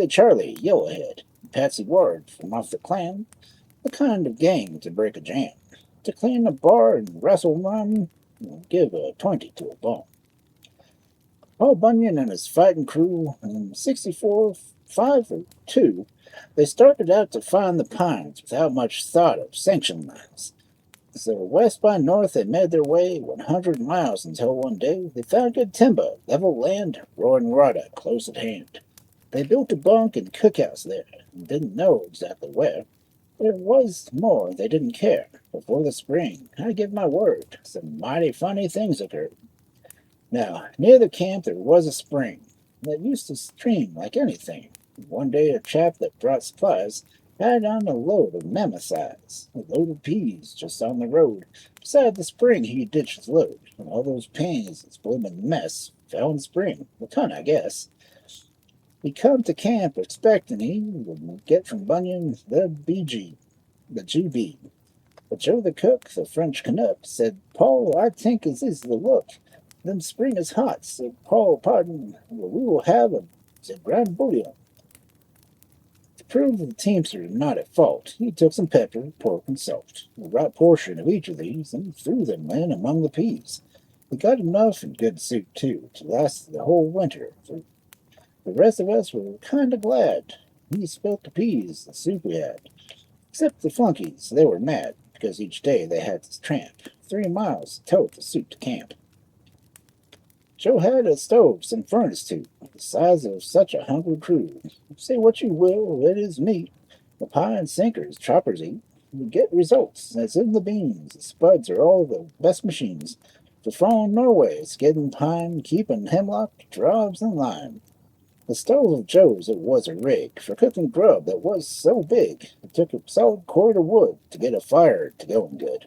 Charlie, Yellowhead, and Patsy Ward from off the clan, the kind of gang to break a jam, to clean a bar and wrestle run, and give a 20 to a bum. Paul Bunyan and his fighting crew in 64, 5 or 2, they started out to find the pines without much thought of sanction lines. So west by north they made their way 100 miles until one day they found good timber, level land, roaring water close at hand. They built a bunk and cookhouse there, and didn't know exactly where. But it was more, they didn't care. Before the spring, I give my word, some mighty funny things occurred. Now, near the camp there was a spring that used to stream like anything. One day a chap that brought supplies had on a load of mammoth size, a load of peas just on the road. Beside the spring he ditched his load, and all those peas, its bloomin' mess, fell in the spring. A ton, I guess. He come to camp expecting he would get from Bunyan the GB. But Joe the cook, the French Canuck, said, Paul, I think as is the look. Them spring is hot, said Paul, pardon, we will have a grand bouillon. To prove the teamster was not at fault, he took some pepper, pork, and salt, the right portion of each of these, and threw them in among the peas. We got enough and good soup, too, to last the whole winter. For the rest of us were kind of glad. He spilt the peas, the soup we had. Except the flunkies, they were mad, because each day they had to tramp 3 miles to tote the soup to camp. Joe had a stove, some furnace too, the size of such a hungry crew. Say what you will, it is meat. The pie and sinkers choppers eat. You get results, as in the beans. The spuds are all the best machines. For falling Norway, skidding pine, keeping hemlock, drops, and lime. The stove of Joe's it was a rig for cooking grub that was so big it took a solid cord of wood to get a fire to going good.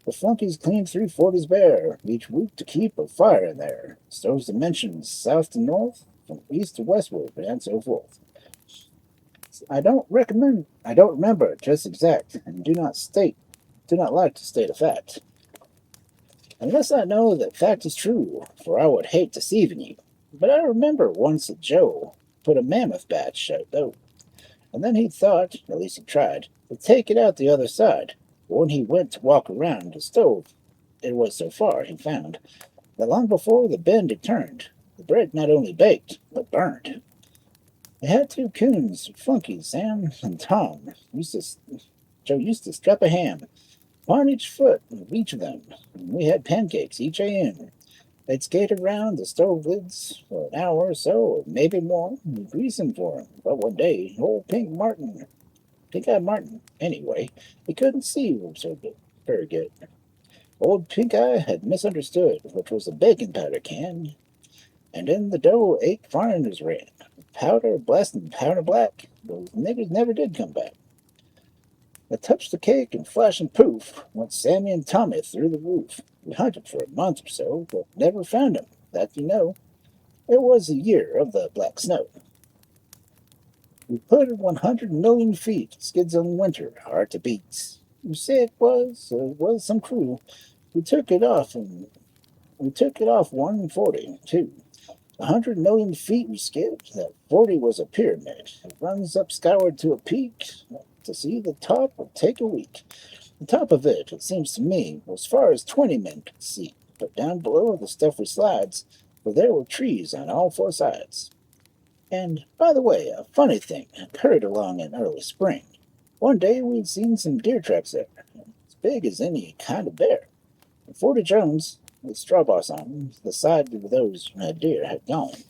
The flunkies cleaned 3/4 bare each week to keep a fire in there. Stoves dimensions south to north, from east to westward, and so forth. I don't remember just exact, and do not like to state a fact. Unless I know that fact is true, for I would hate deceiving you. But I remember once that Joe put a mammoth batch out though, and then he thought, at least he tried, to take it out the other side. But when he went to walk around the stove, it was so far, he found, that long before the bend had turned, the bread not only baked, but burned. They had 2 coons, Flunky, Sam, and Tom, used to Joe used to strap a ham on each foot of each of them, and we had pancakes each a.m. They'd skate around the stove lids for an hour or so, or maybe more, and grease 'em for 'em. But one day, old Pink-Eyed Martin, anyway, he couldn't see so good, very good. Old Pink-Eye had misunderstood, which was a baking powder can, and in the dough 8 foreigners ran. Powder, blasting powder black, those niggers never did come back. I touched the cake, and flash and poof went Sammy and Tommy through the roof. We hunted for a month or so, but never found 'em, that you know. It was the year of the black snow. We put 100 million feet skids on winter, hard to beat. You say it was some crew. We took it off 140 too. 100 million feet we skipped. That 40 was a pyramid. It runs up skyward to a peak. To see the top would take a week. The top of it seems to me, was as far as 20 men could see. But down below the stuff was slides, for there were trees on all 4 sides. And, by the way, a funny thing occurred along in early spring. One day we'd seen some deer tracks there, as big as any kind of bear. And 40 Jones, with straw boss on the side of those deer had gone.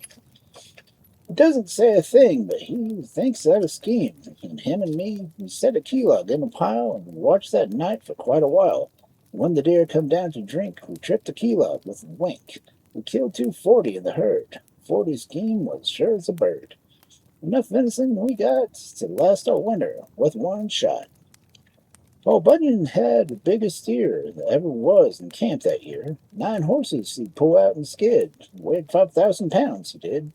He doesn't say a thing, but he thinks out a scheme, and him and me, we set a key log in a pile and watched that night for quite a while. When the deer come down to drink, we tripped the key log with a wink. We killed 240 in the herd. 40's scheme was sure as a bird. Enough venison we got to last all winter with one shot. Well, Bunyan had the biggest steer that ever was in camp that year. 9 horses he'd pull out and skid. Weighed 5,000 pounds, he did.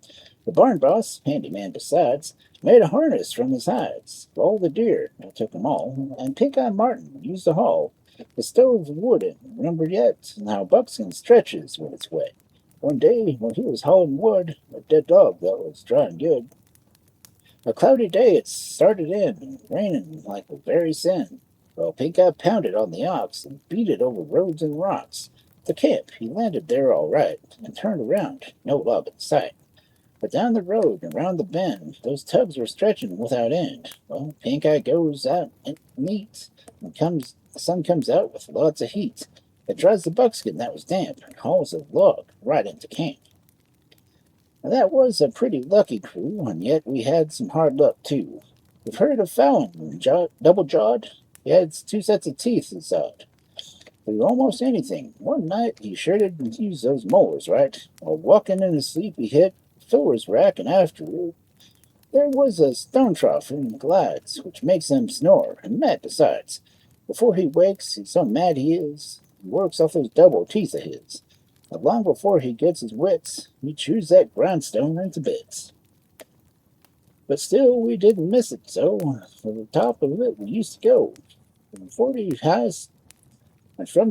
The barn boss, handy man besides, made a harness from his hides. All the deer, I took 'em all, and Pink-Eye Martin used the haul. The stove's wooden, remember yet, and how buckskin stretches when it's wet. One day, when he was hauling wood, a dead dog that was drying good. A cloudy day it started in, raining like the very sin. Well, Pink-Eye pounded on the ox and beat it over roads and rocks. The camp, he landed there all right, and turned around, no log in sight. But down the road and round the bend, those tubs were stretching without end. Well, Pink-Eye goes out and meets, and the sun comes out with lots of heat. It dries the buckskin that was damp, and hauls a log right into camp. Now, that was a pretty lucky crew, and yet we had some hard luck, too. We've heard of Fallon, double-jawed. He had 2 sets of teeth inside. Through almost anything. One night, he sure did use those molars, right? While walking in his sleep, he hit Fuller's rack, and afterward, there was a stone trough in the glides, which makes him snore, and mad besides. Before he wakes, he's so mad he is. He works off those double teeth of his. But long before he gets his wits, he chews that grindstone into bits. But still, we didn't miss it, so for the top of it we used to go. From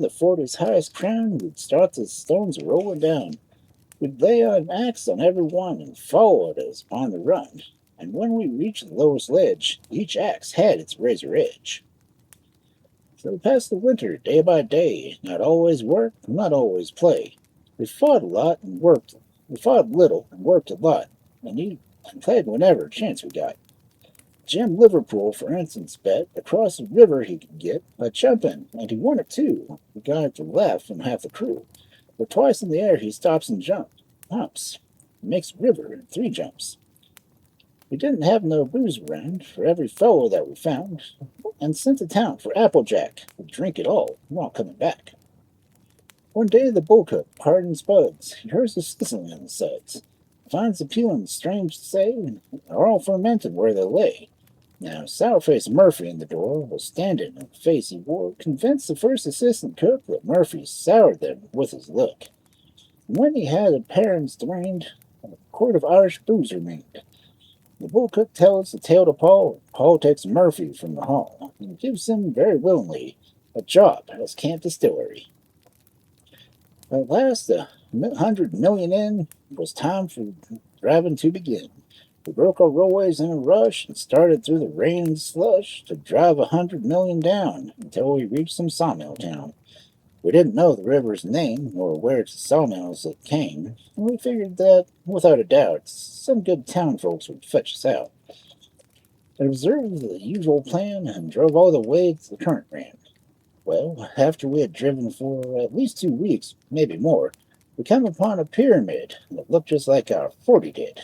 the 40's highest crown, we'd start the stones rolling down. We'd lay an axe on every one and follow it as on the run. And when we reached the lowest ledge, each axe had its razor edge. So we passed the winter day by day, not always work, not always play. We fought a lot and worked. We fought little and worked a lot, and played whenever chance we got. Jim Liverpool, for instance, bet across the river he could get by jumping, and he won it too. We got it to laugh from half the crew. But twice in the air he stops and humps. He makes a river in 3 jumps. We didn't have no booze around for every fellow that we found, and sent to town for Applejack. We'd drink it all, while coming back. One day the bullcook pardons Buds. He hears the sizzling in the suds. Finds the peelings, strange to say, are all fermented where they lay. Now, Sourface Murphy in the door was standing, and the face he wore convinced the first assistant cook that Murphy soured them with his look. And when he had the parents drained, a quart of Irish booze remained. The bullcook tells the tale to Paul, and Paul takes Murphy from the hall, and gives him very willingly a job as camp distillery. At last, 100 million in, it was time for driving to begin. We broke our rollways in a rush and started through the rain and slush to drive 100 million down until we reached some sawmill town. We didn't know the river's name or where to sawmills it came, and we figured that, without a doubt, some good town folks would fetch us out. I observed the usual plan and drove all the way the current ran. Well, after we had driven for at least 2 weeks, maybe more, we came upon a pyramid that looked just like our 40 did.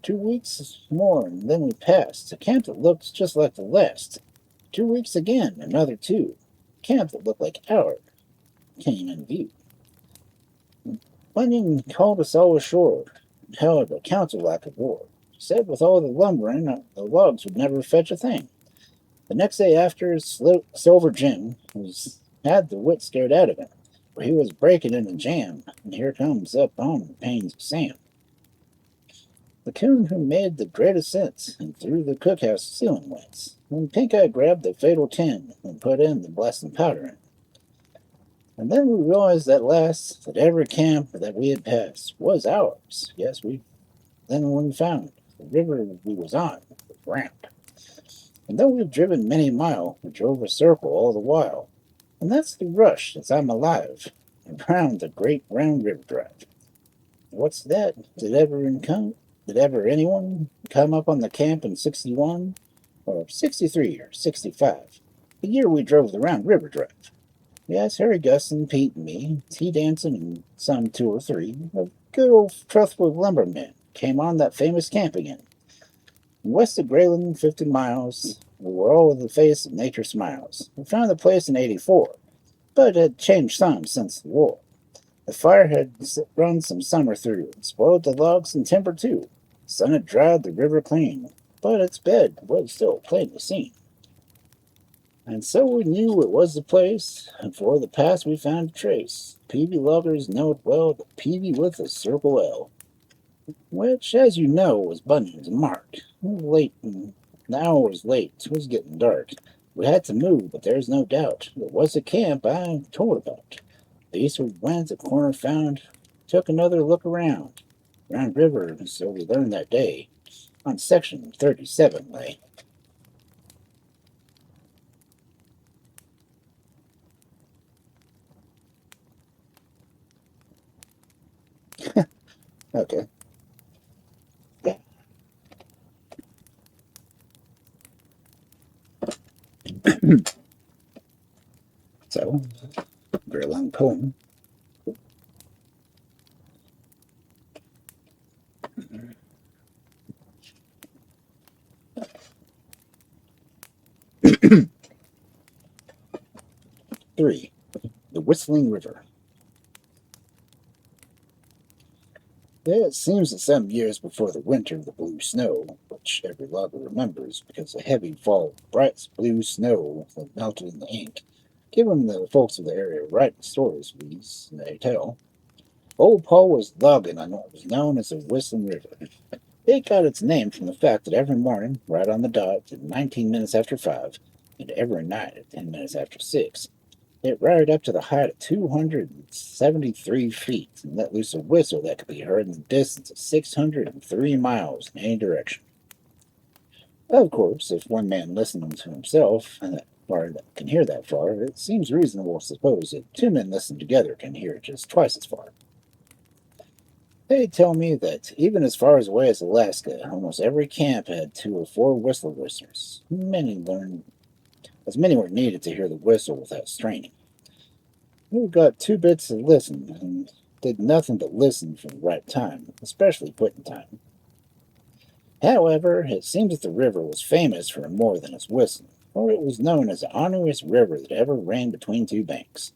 2 weeks more, and then we passed a camp that looked just like the last. 2 weeks again, another two. Camp that looked like ours came in view. Bunyan called us all ashore and held a council like a war. He said with all the lumbering, the logs would never fetch a thing. The next day after, Silver Jim had the wit scared out of him, for he was breaking in a jam, and here comes up on the panes of Sam, the coon who made the great ascents and through the cookhouse ceiling wents, when Pink Eye grabbed the fatal tin and put in the blasting powder in. And then we realized at last that every camp that we had passed was ours. Yes, then when we found the river we was on was round. And though we've driven many a mile, we drove a circle all the while. And that's the rush as I'm alive, around the great round river drive. What's that? Did ever anyone come up on the camp in 61? Or 63 or 65? The year we drove the round river drive. Yes, Harry Gus and Pete and me, tea dancing and some two or three, of good old truthful lumbermen, came on that famous camp again. West of Grayland, 50 miles, we were all the face of nature smiles. We found the place in '84, but it had changed some since the war. The fire had run some summer through, and spoiled the logs and timber too. The sun had dried the river clean, but its bed was still plainly seen. And so we knew it was the place, and for the past we found a trace. Peavy loggers know it well, the Peavy with a circle L, which, as you know, was Bunyan's mark. Late, and the hour was late. It was getting dark. We had to move, but there's no doubt there was a camp I told about. The eastward went, the corner found, took another look around river, so we learned that day, on section 37 lay. Okay. So, very long poem. Three, the Whistling River. It seems that some years before the winter of the blue snow, which every logger remembers because a heavy fall of bright blue snow that melted in the ink, giving the folks of the area writing stories they tell, old Paul was logging on what was known as the Whistling River. It got its name from the fact that every morning, right on the dot, at 19 minutes after 5, and every night at 10 minutes after 6, it roared up to the height of 273 feet and let loose a whistle that could be heard in the distance of 603 miles in any direction. Of course, if one man listening to himself and that far that can hear that far, it seems reasonable to suppose that two men listening together can hear just twice as far. They tell me that even as far away as Alaska, almost every camp had 2 or 4 whistle listeners. Many were needed to hear the whistle without straining. We got 2 bits to listen, and did nothing but listen for the right time, especially quitting time. However, it seems that the river was famous for more than its whistling, for it was known as the honoriest river that ever ran between 2 banks.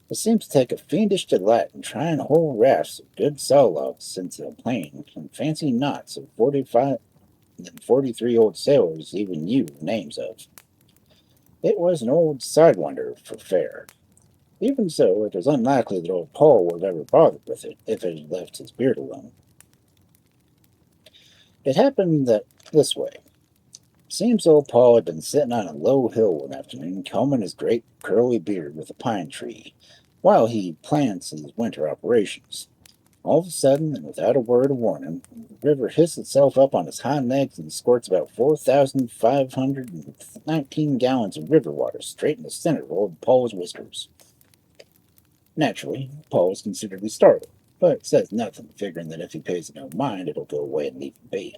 It seems to take a fiendish delight in trying to haul rafts of good saw logs into a plain, and fancy knots of 45 and 43 old sailors even knew the names of. It was an old sidewinder for fair. Even so, it was unlikely that old Paul would have ever bothered with it if it had left his beard alone. It happened this way. Seems old Paul had been sitting on a low hill one afternoon, combing his great curly beard with a pine tree, while he plans his winter operations. All of a sudden, and without a word of warning, the river hissed itself up on its hind legs and squirts about 4,519 gallons of river water straight in the center of old Paul's whiskers. Naturally, Paul is considerably startled, but says nothing, figuring that if he pays it no mind, it'll go away and leave him be.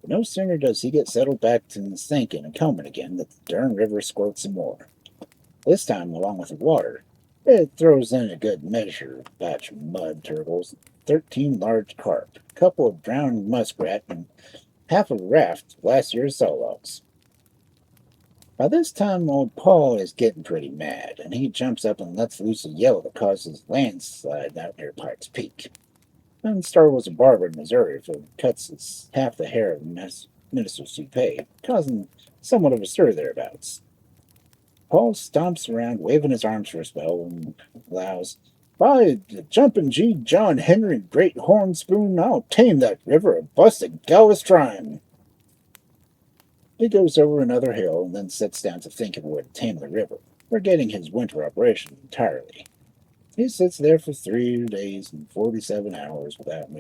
But no sooner does he get settled back to his thinking and combing again that the darn river squirts some more. This time, along with the water, it throws in a good measure of a batch of mud turtles, 13 large carp, a couple of drowned muskrat, and half a raft of last year's sawlogs. By this time, old Paul is getting pretty mad, and he jumps up and lets loose a yell that causes a landslide out near Pike's Peak. And startles a barber in Missouri for cuts half the hair of the minister's toupee, causing somewhat of a stir thereabouts. Paul stomps around, waving his arms for a spell, and allows, "By the jumping G. John Henry Great Horn Spoon, I'll tame that river of busted gallus trime." He goes over another hill and then sits down to think of a way to tame the river, forgetting his winter operation entirely. He sits there for 3 days and 47 hours without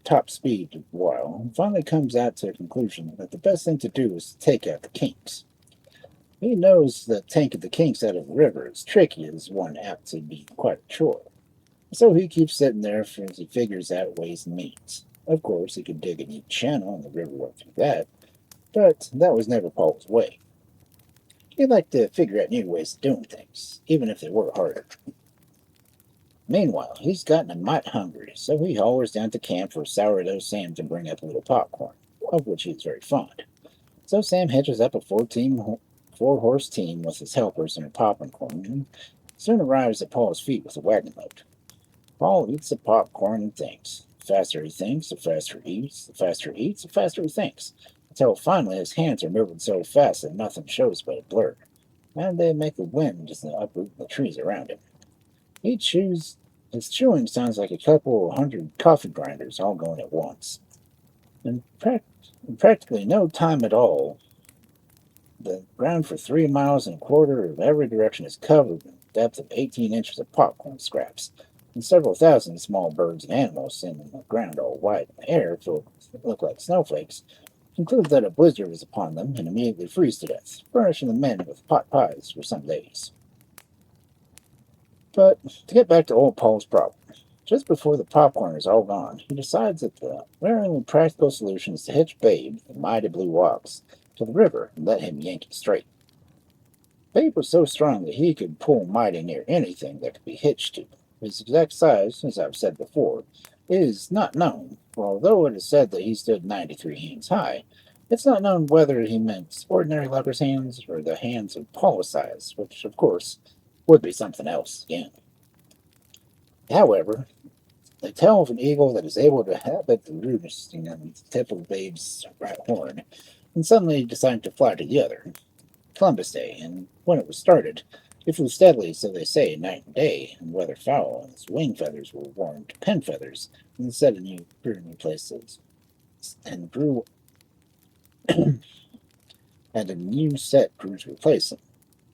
top speed a while, and finally comes out to a conclusion that the best thing to do is to take out the kinks. He knows that taking the kinks out of the river is tricky as one apt to be quite a chore. So he keeps sitting there as he figures out ways and means. Of course, he could dig a neat channel and the river went through that, but that was never Paul's way. He liked to figure out new ways of doing things, even if they were harder. Meanwhile, he's gotten a mite hungry, so he hollers down to camp for sourdough Sam to bring up a little popcorn, of which he is very fond. So Sam hitches up a four-horse team with his helpers and a popcorn, and soon arrives at Paul's feet with a wagon load. Paul eats the popcorn and thinks. The faster he thinks, the faster he eats, the faster he eats, the faster he thinks, until finally his hands are moving so fast that nothing shows but a blur, and they make a wind just to uproot the trees around him. His chewing sounds like a couple of hundred coffee grinders all going at once. In practically no time at all, the ground for 3 miles and a quarter of every direction is covered in a depth of 18 inches of popcorn scraps, and several thousand small birds and animals in the ground all white in the air, filled that look like snowflakes, conclude that a blizzard is upon them and immediately freeze to death, furnishing the men with pot pies for some days. But to get back to old Paul's problem, just before the popcorn is all gone, he decides that the very only practical solution is to hitch Babe, the mighty blue ox, to the river and let him yank it straight. Babe was so strong that he could pull mighty near anything that could be hitched to. His exact size, as I've said before, is not known, for although it is said that he stood 93 hands high, it's not known whether he meant ordinary lugger's hands or the hands of Paul's size, which, of course, would be something else again. However, they tell of an eagle that is able to habit the roosting on the tip of Babe's right horn, and suddenly decided to fly to the other, Columbus Day, and when it was started, it flew steadily, so they say, night and day, and weather foul, and its wing feathers were worn to pen feathers, instead of new places, and grew and a new set grew to replace them.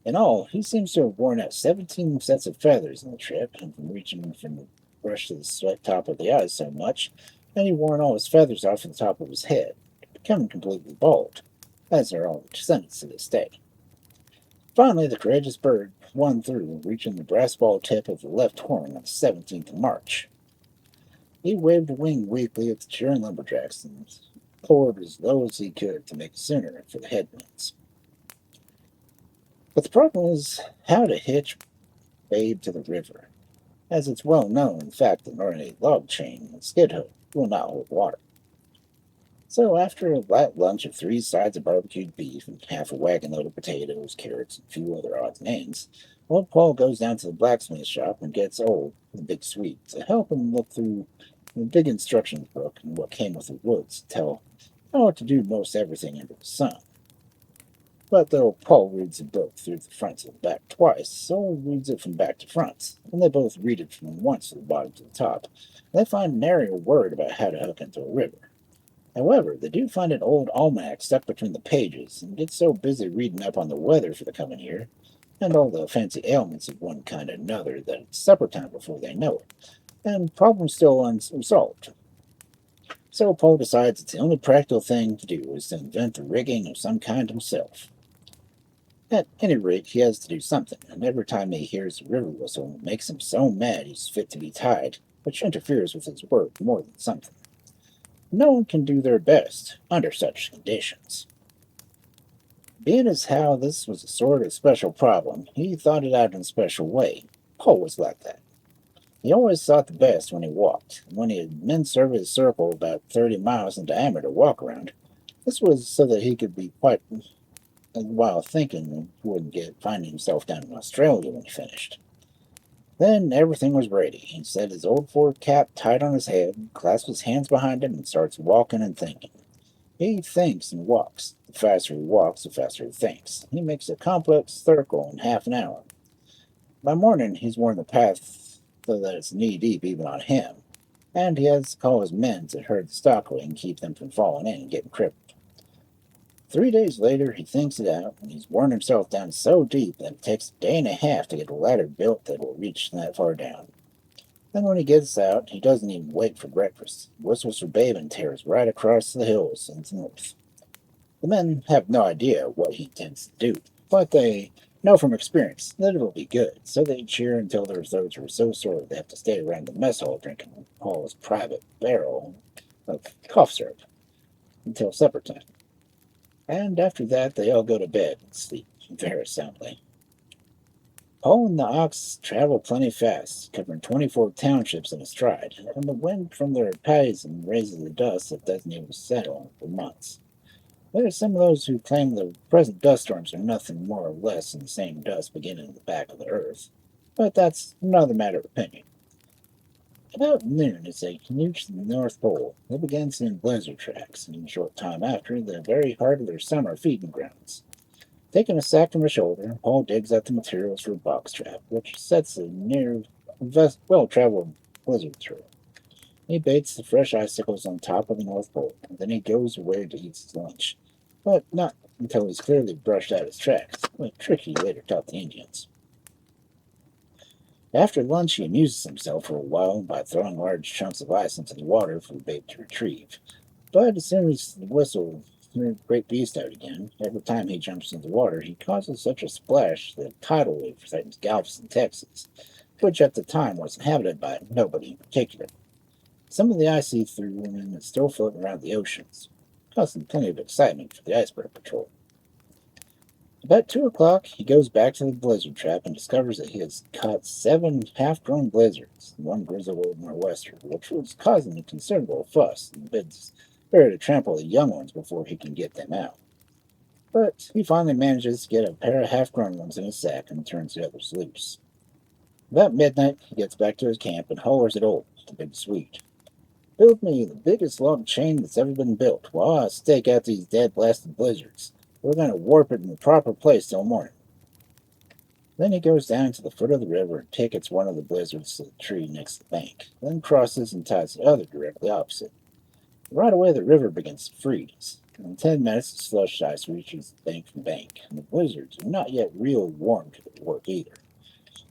In all, he seems to have worn out 17 sets of feathers in the trip, and from reaching from the brush to the top of the eyes so much, and he worn all his feathers off the top of his head, becoming completely bald, as are all the descendants to this day. Finally, the courageous bird won through, reaching the brass ball tip of the left horn on the 17th of March. He waved a wing weakly at the cheering lumberjacks and poured as low as he could to make it sooner for the headwinds. But the problem is how to hitch Babe to the river, as it's well known, in fact, that nor a log chain and skid hook will not hold water. So after a light lunch of 3 sides of barbecued beef and half a wagon load of potatoes, carrots, and a few other odds and ends, old Paul goes down to the blacksmith shop and gets old, the big Swede, to help him look through the big instructions book and what came with the woods to tell how to do most everything under the sun. But though Paul reads the book through the front to the back twice, so reads it from back to front, and they both read it from once to the bottom to the top, they find nary a word about how to hook into a river. However, they do find an old almanac stuck between the pages, and get so busy reading up on the weather for the coming year, and all the fancy ailments of one kind and another, that it's supper time before they know it, and problems still unsolved. So Paul decides that the only practical thing to do is to invent a rigging of some kind himself. At any rate, he has to do something, and every time he hears the river whistle, it makes him so mad he's fit to be tied, which interferes with his work more than something. No one can do their best under such conditions. Being as how this was a sort of special problem, he thought it out in a special way. Paul was like that. He always thought the best when he walked. When he had men serve his circle about 30 miles in diameter to walk around, this was so that he could be quite while thinking he wouldn't get finding himself down in Australia when he finished. Then everything was ready. He set his old fur cap tight on his head, clasps his hands behind him, and starts walking and thinking. He thinks and walks. The faster he walks, the faster he thinks. He makes a complex circle in half an hour. By morning, he's worn the path so that it's knee deep even on him, and he has to call his men to herd the stock away and keep them from falling in and getting crippled. 3 days later, he thinks it out, and he's worn himself down so deep that it takes a day and a half to get a ladder built that will reach that far down. Then when he gets out, he doesn't even wait for breakfast. He whistles for Babe and tears right across the hills into the north. The men have no idea what he intends to do, but they know from experience that it'll be good, so they cheer until their throats are so sore they have to stay around the mess hall drinking Paul's private barrel of cough syrup until supper time. And after that, they all go to bed and sleep very soundly. Paul and the ox travel plenty fast, covering 24 townships in a stride, and the wind from their pipes raises the dust that doesn't even settle for months. There are some of those who claim the present dust storms are nothing more or less than the same dust beginning in the back of the earth, but that's another matter of opinion. About noon, as they reach the North Pole, they begin seeing blizzard tracks, and a short time after, the very heart of their summer feeding grounds. Taking a sack from his shoulder, Paul digs out the materials for a box trap, which sets a near well-traveled blizzard trail. He baits the fresh icicles on top of the North Pole, and then he goes away to eat his lunch. But not until he's clearly brushed out his tracks, a trick he later taught the Indians. After lunch, he amuses himself for a while by throwing large chunks of ice into the water for the bait to retrieve. But as soon as the whistle threw the great beast out again, every time he jumps into the water, he causes such a splash that a tidal wave threatens Galveston, Texas, which at the time was inhabited by nobody in particular. Some of the ice he threw in is still floating around the oceans, causing plenty of excitement for the iceberg patrol. About 2 o'clock, he goes back to the blizzard trap and discovers that he has caught 7 half-grown blizzards, one grizzled old nor'wester, which was causing a considerable fuss, and bids fair to trample the young ones before he can get them out. But he finally manages to get a pair of half-grown ones in his sack and turns the others loose. About midnight, he gets back to his camp and hollers at Old, the big Swede. Build me the biggest log chain that's ever been built while I stake out these dead blasted blizzards. We're going to warp it in the proper place till morning. Then he goes down to the foot of the river and tickets one of the blizzards to the tree next to the bank, then crosses and ties the other directly opposite. Right away, the river begins to freeze. In 10 minutes, the slush ice reaches the bank from bank, and the blizzards are not yet real warm to their work either.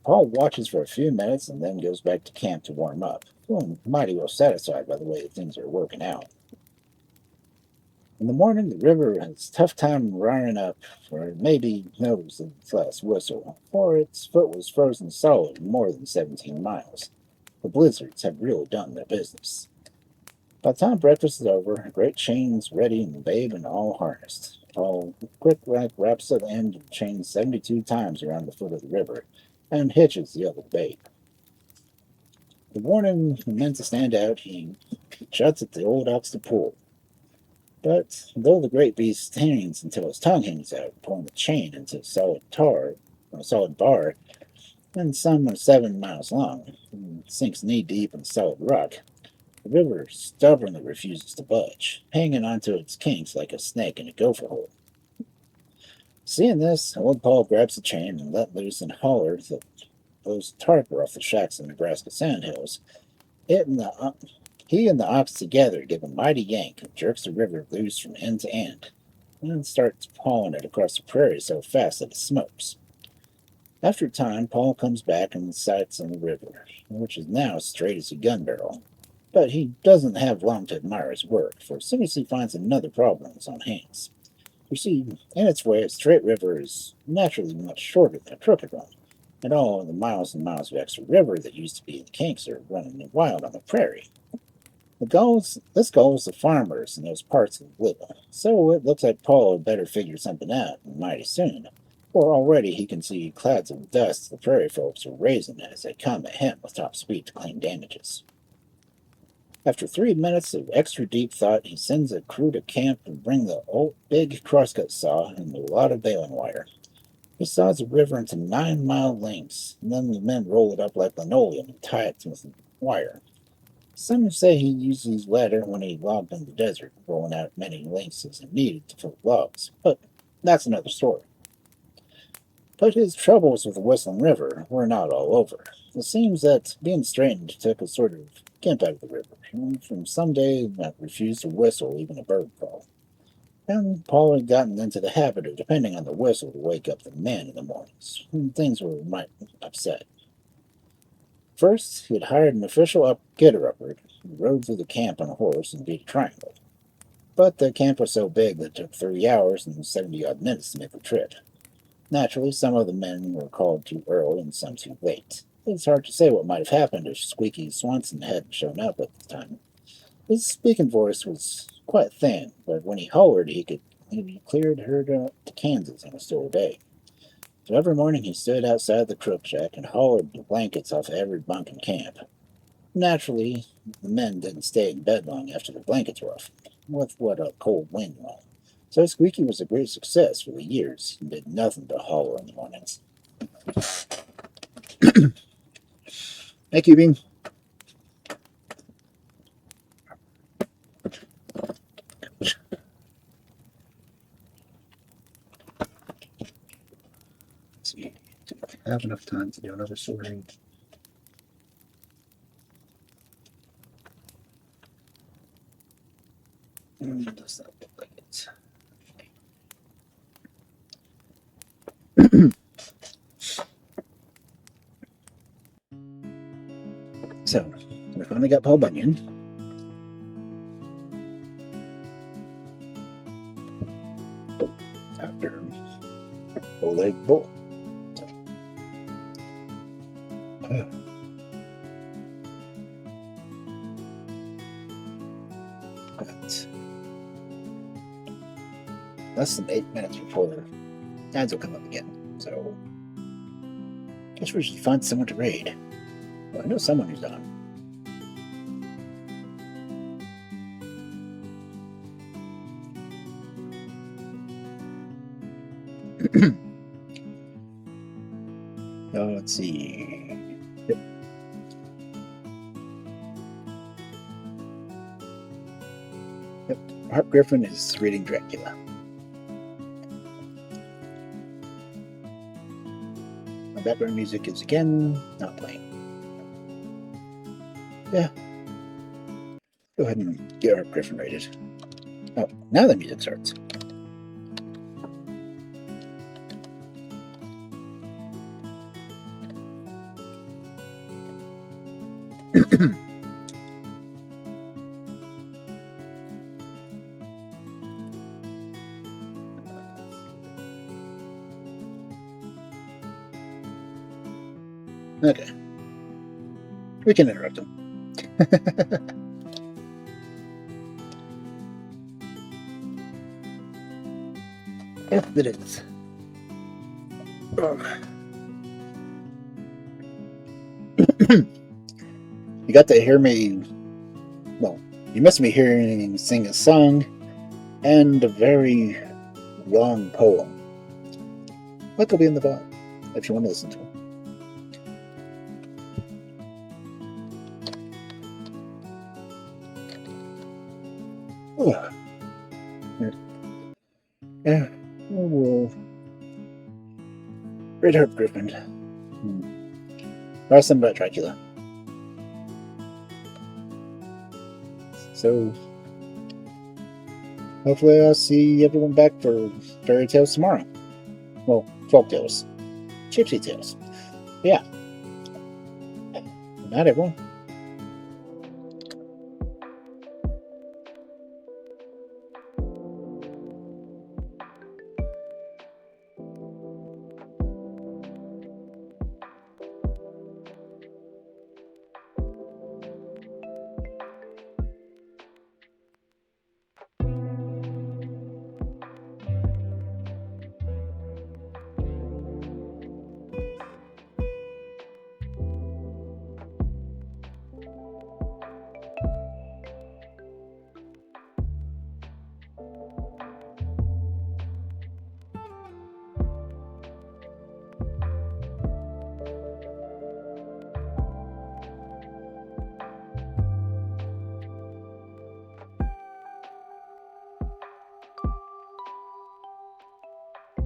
Paul watches for a few minutes and then goes back to camp to warm up, feeling mighty well satisfied by the way things are working out. In the morning, the river has a tough time running up, for it maybe knows its last whistle, for its foot was frozen solid in more than 17 miles. The blizzards have really done their business. By the time breakfast is over, a great chain is ready and the babe and all harnessed. Paul quick wraps the end of the chain 72 times around the foot of the river and hitches the other babe. The morning meant to stand out, he shuts at the old ox to pull. But though the great beast hangs until his tongue hangs out, pulling the chain into a solid bar, and some are 7 miles long, and sinks knee deep in solid rock, the river stubbornly refuses to budge, hanging onto its kinks like a snake in a gopher hole. Seeing this, old Paul grabs the chain and let loose and hollers that blows the tarper off the shacks in the Nebraska sandhills. He and the ox together give a mighty yank and jerks the river loose from end to end, and then starts hauling it across the prairie so fast that it smokes. After a time, Paul comes back and sights on the river, which is now straight as a gun barrel. But he doesn't have long to admire his work, for as soon as he finds another problem on his own hands. You see, in its way, a straight river is naturally much shorter than a crooked one, and all the miles and miles of extra river that used to be in the kinks are running wild on the prairie. This goes the farmers in those parts of Little, so it looks like Paul had better figure something out mighty soon, for already he can see clouds of dust the prairie folks are raising as they come at him with top speed to claim damages. After 3 minutes of extra deep thought, he sends a crew to camp and bring the old big crosscut saw and a lot of baling wire. He saws the river into 9-mile lengths, and then the men roll it up like linoleum and tie it with wire. Some say he used these latter when he logged in the desert, rolling out many lengths as he needed to fill logs, but that's another story. But his troubles with the Whistling River were not all over. It seems that being strained took a sort of gimp out of the river, and from some day that refused to whistle even a bird call. And Paul had gotten into the habit of depending on the whistle to wake up the men in the mornings, when things were might upset. First, he had hired an official getter-upper who rode through the camp on a horse and beat a triangle. But the camp was so big that it took 3 hours and 70-odd minutes to make the trip. Naturally, some of the men were called too early and some too late. It's hard to say what might have happened if Squeaky Swanson hadn't shown up at the time. His speaking voice was quite thin, but when he hollered, he cleared her to Kansas in a still day. So every morning he stood outside the crook shack and hollered the blankets off every bunk in camp. Naturally, the men didn't stay in bed long after the blankets were off, with what a cold wind and all. So Squeaky was a great success for the years and did nothing but holler in the mornings. Thank you, Bean. Let's see. Do I have enough time to do another story? Does not look like it. So, we finally got Paul Bunyan. After Bowleg Bill. But less than 8 minutes before the ads will come up again. So, guess we should find someone to raid. Well, I know someone who's on. Let's see. Yep. Hart Griffin is reading Dracula. My background music is again not playing. Yeah. Go ahead and get Hart Griffin rated. Oh, now the music starts. Okay. We can interrupt him. Yes, it is. You got to hear me. Well, you must be hearing me sing a song and a very long poem. What will be in the bottom if you want to listen to it. Yeah, we'll read Herb Griffin. Or something about Dracula. So, hopefully I'll see everyone back for fairy tales tomorrow. Well, folk tales. Gypsy tales. Yeah. Good night, everyone.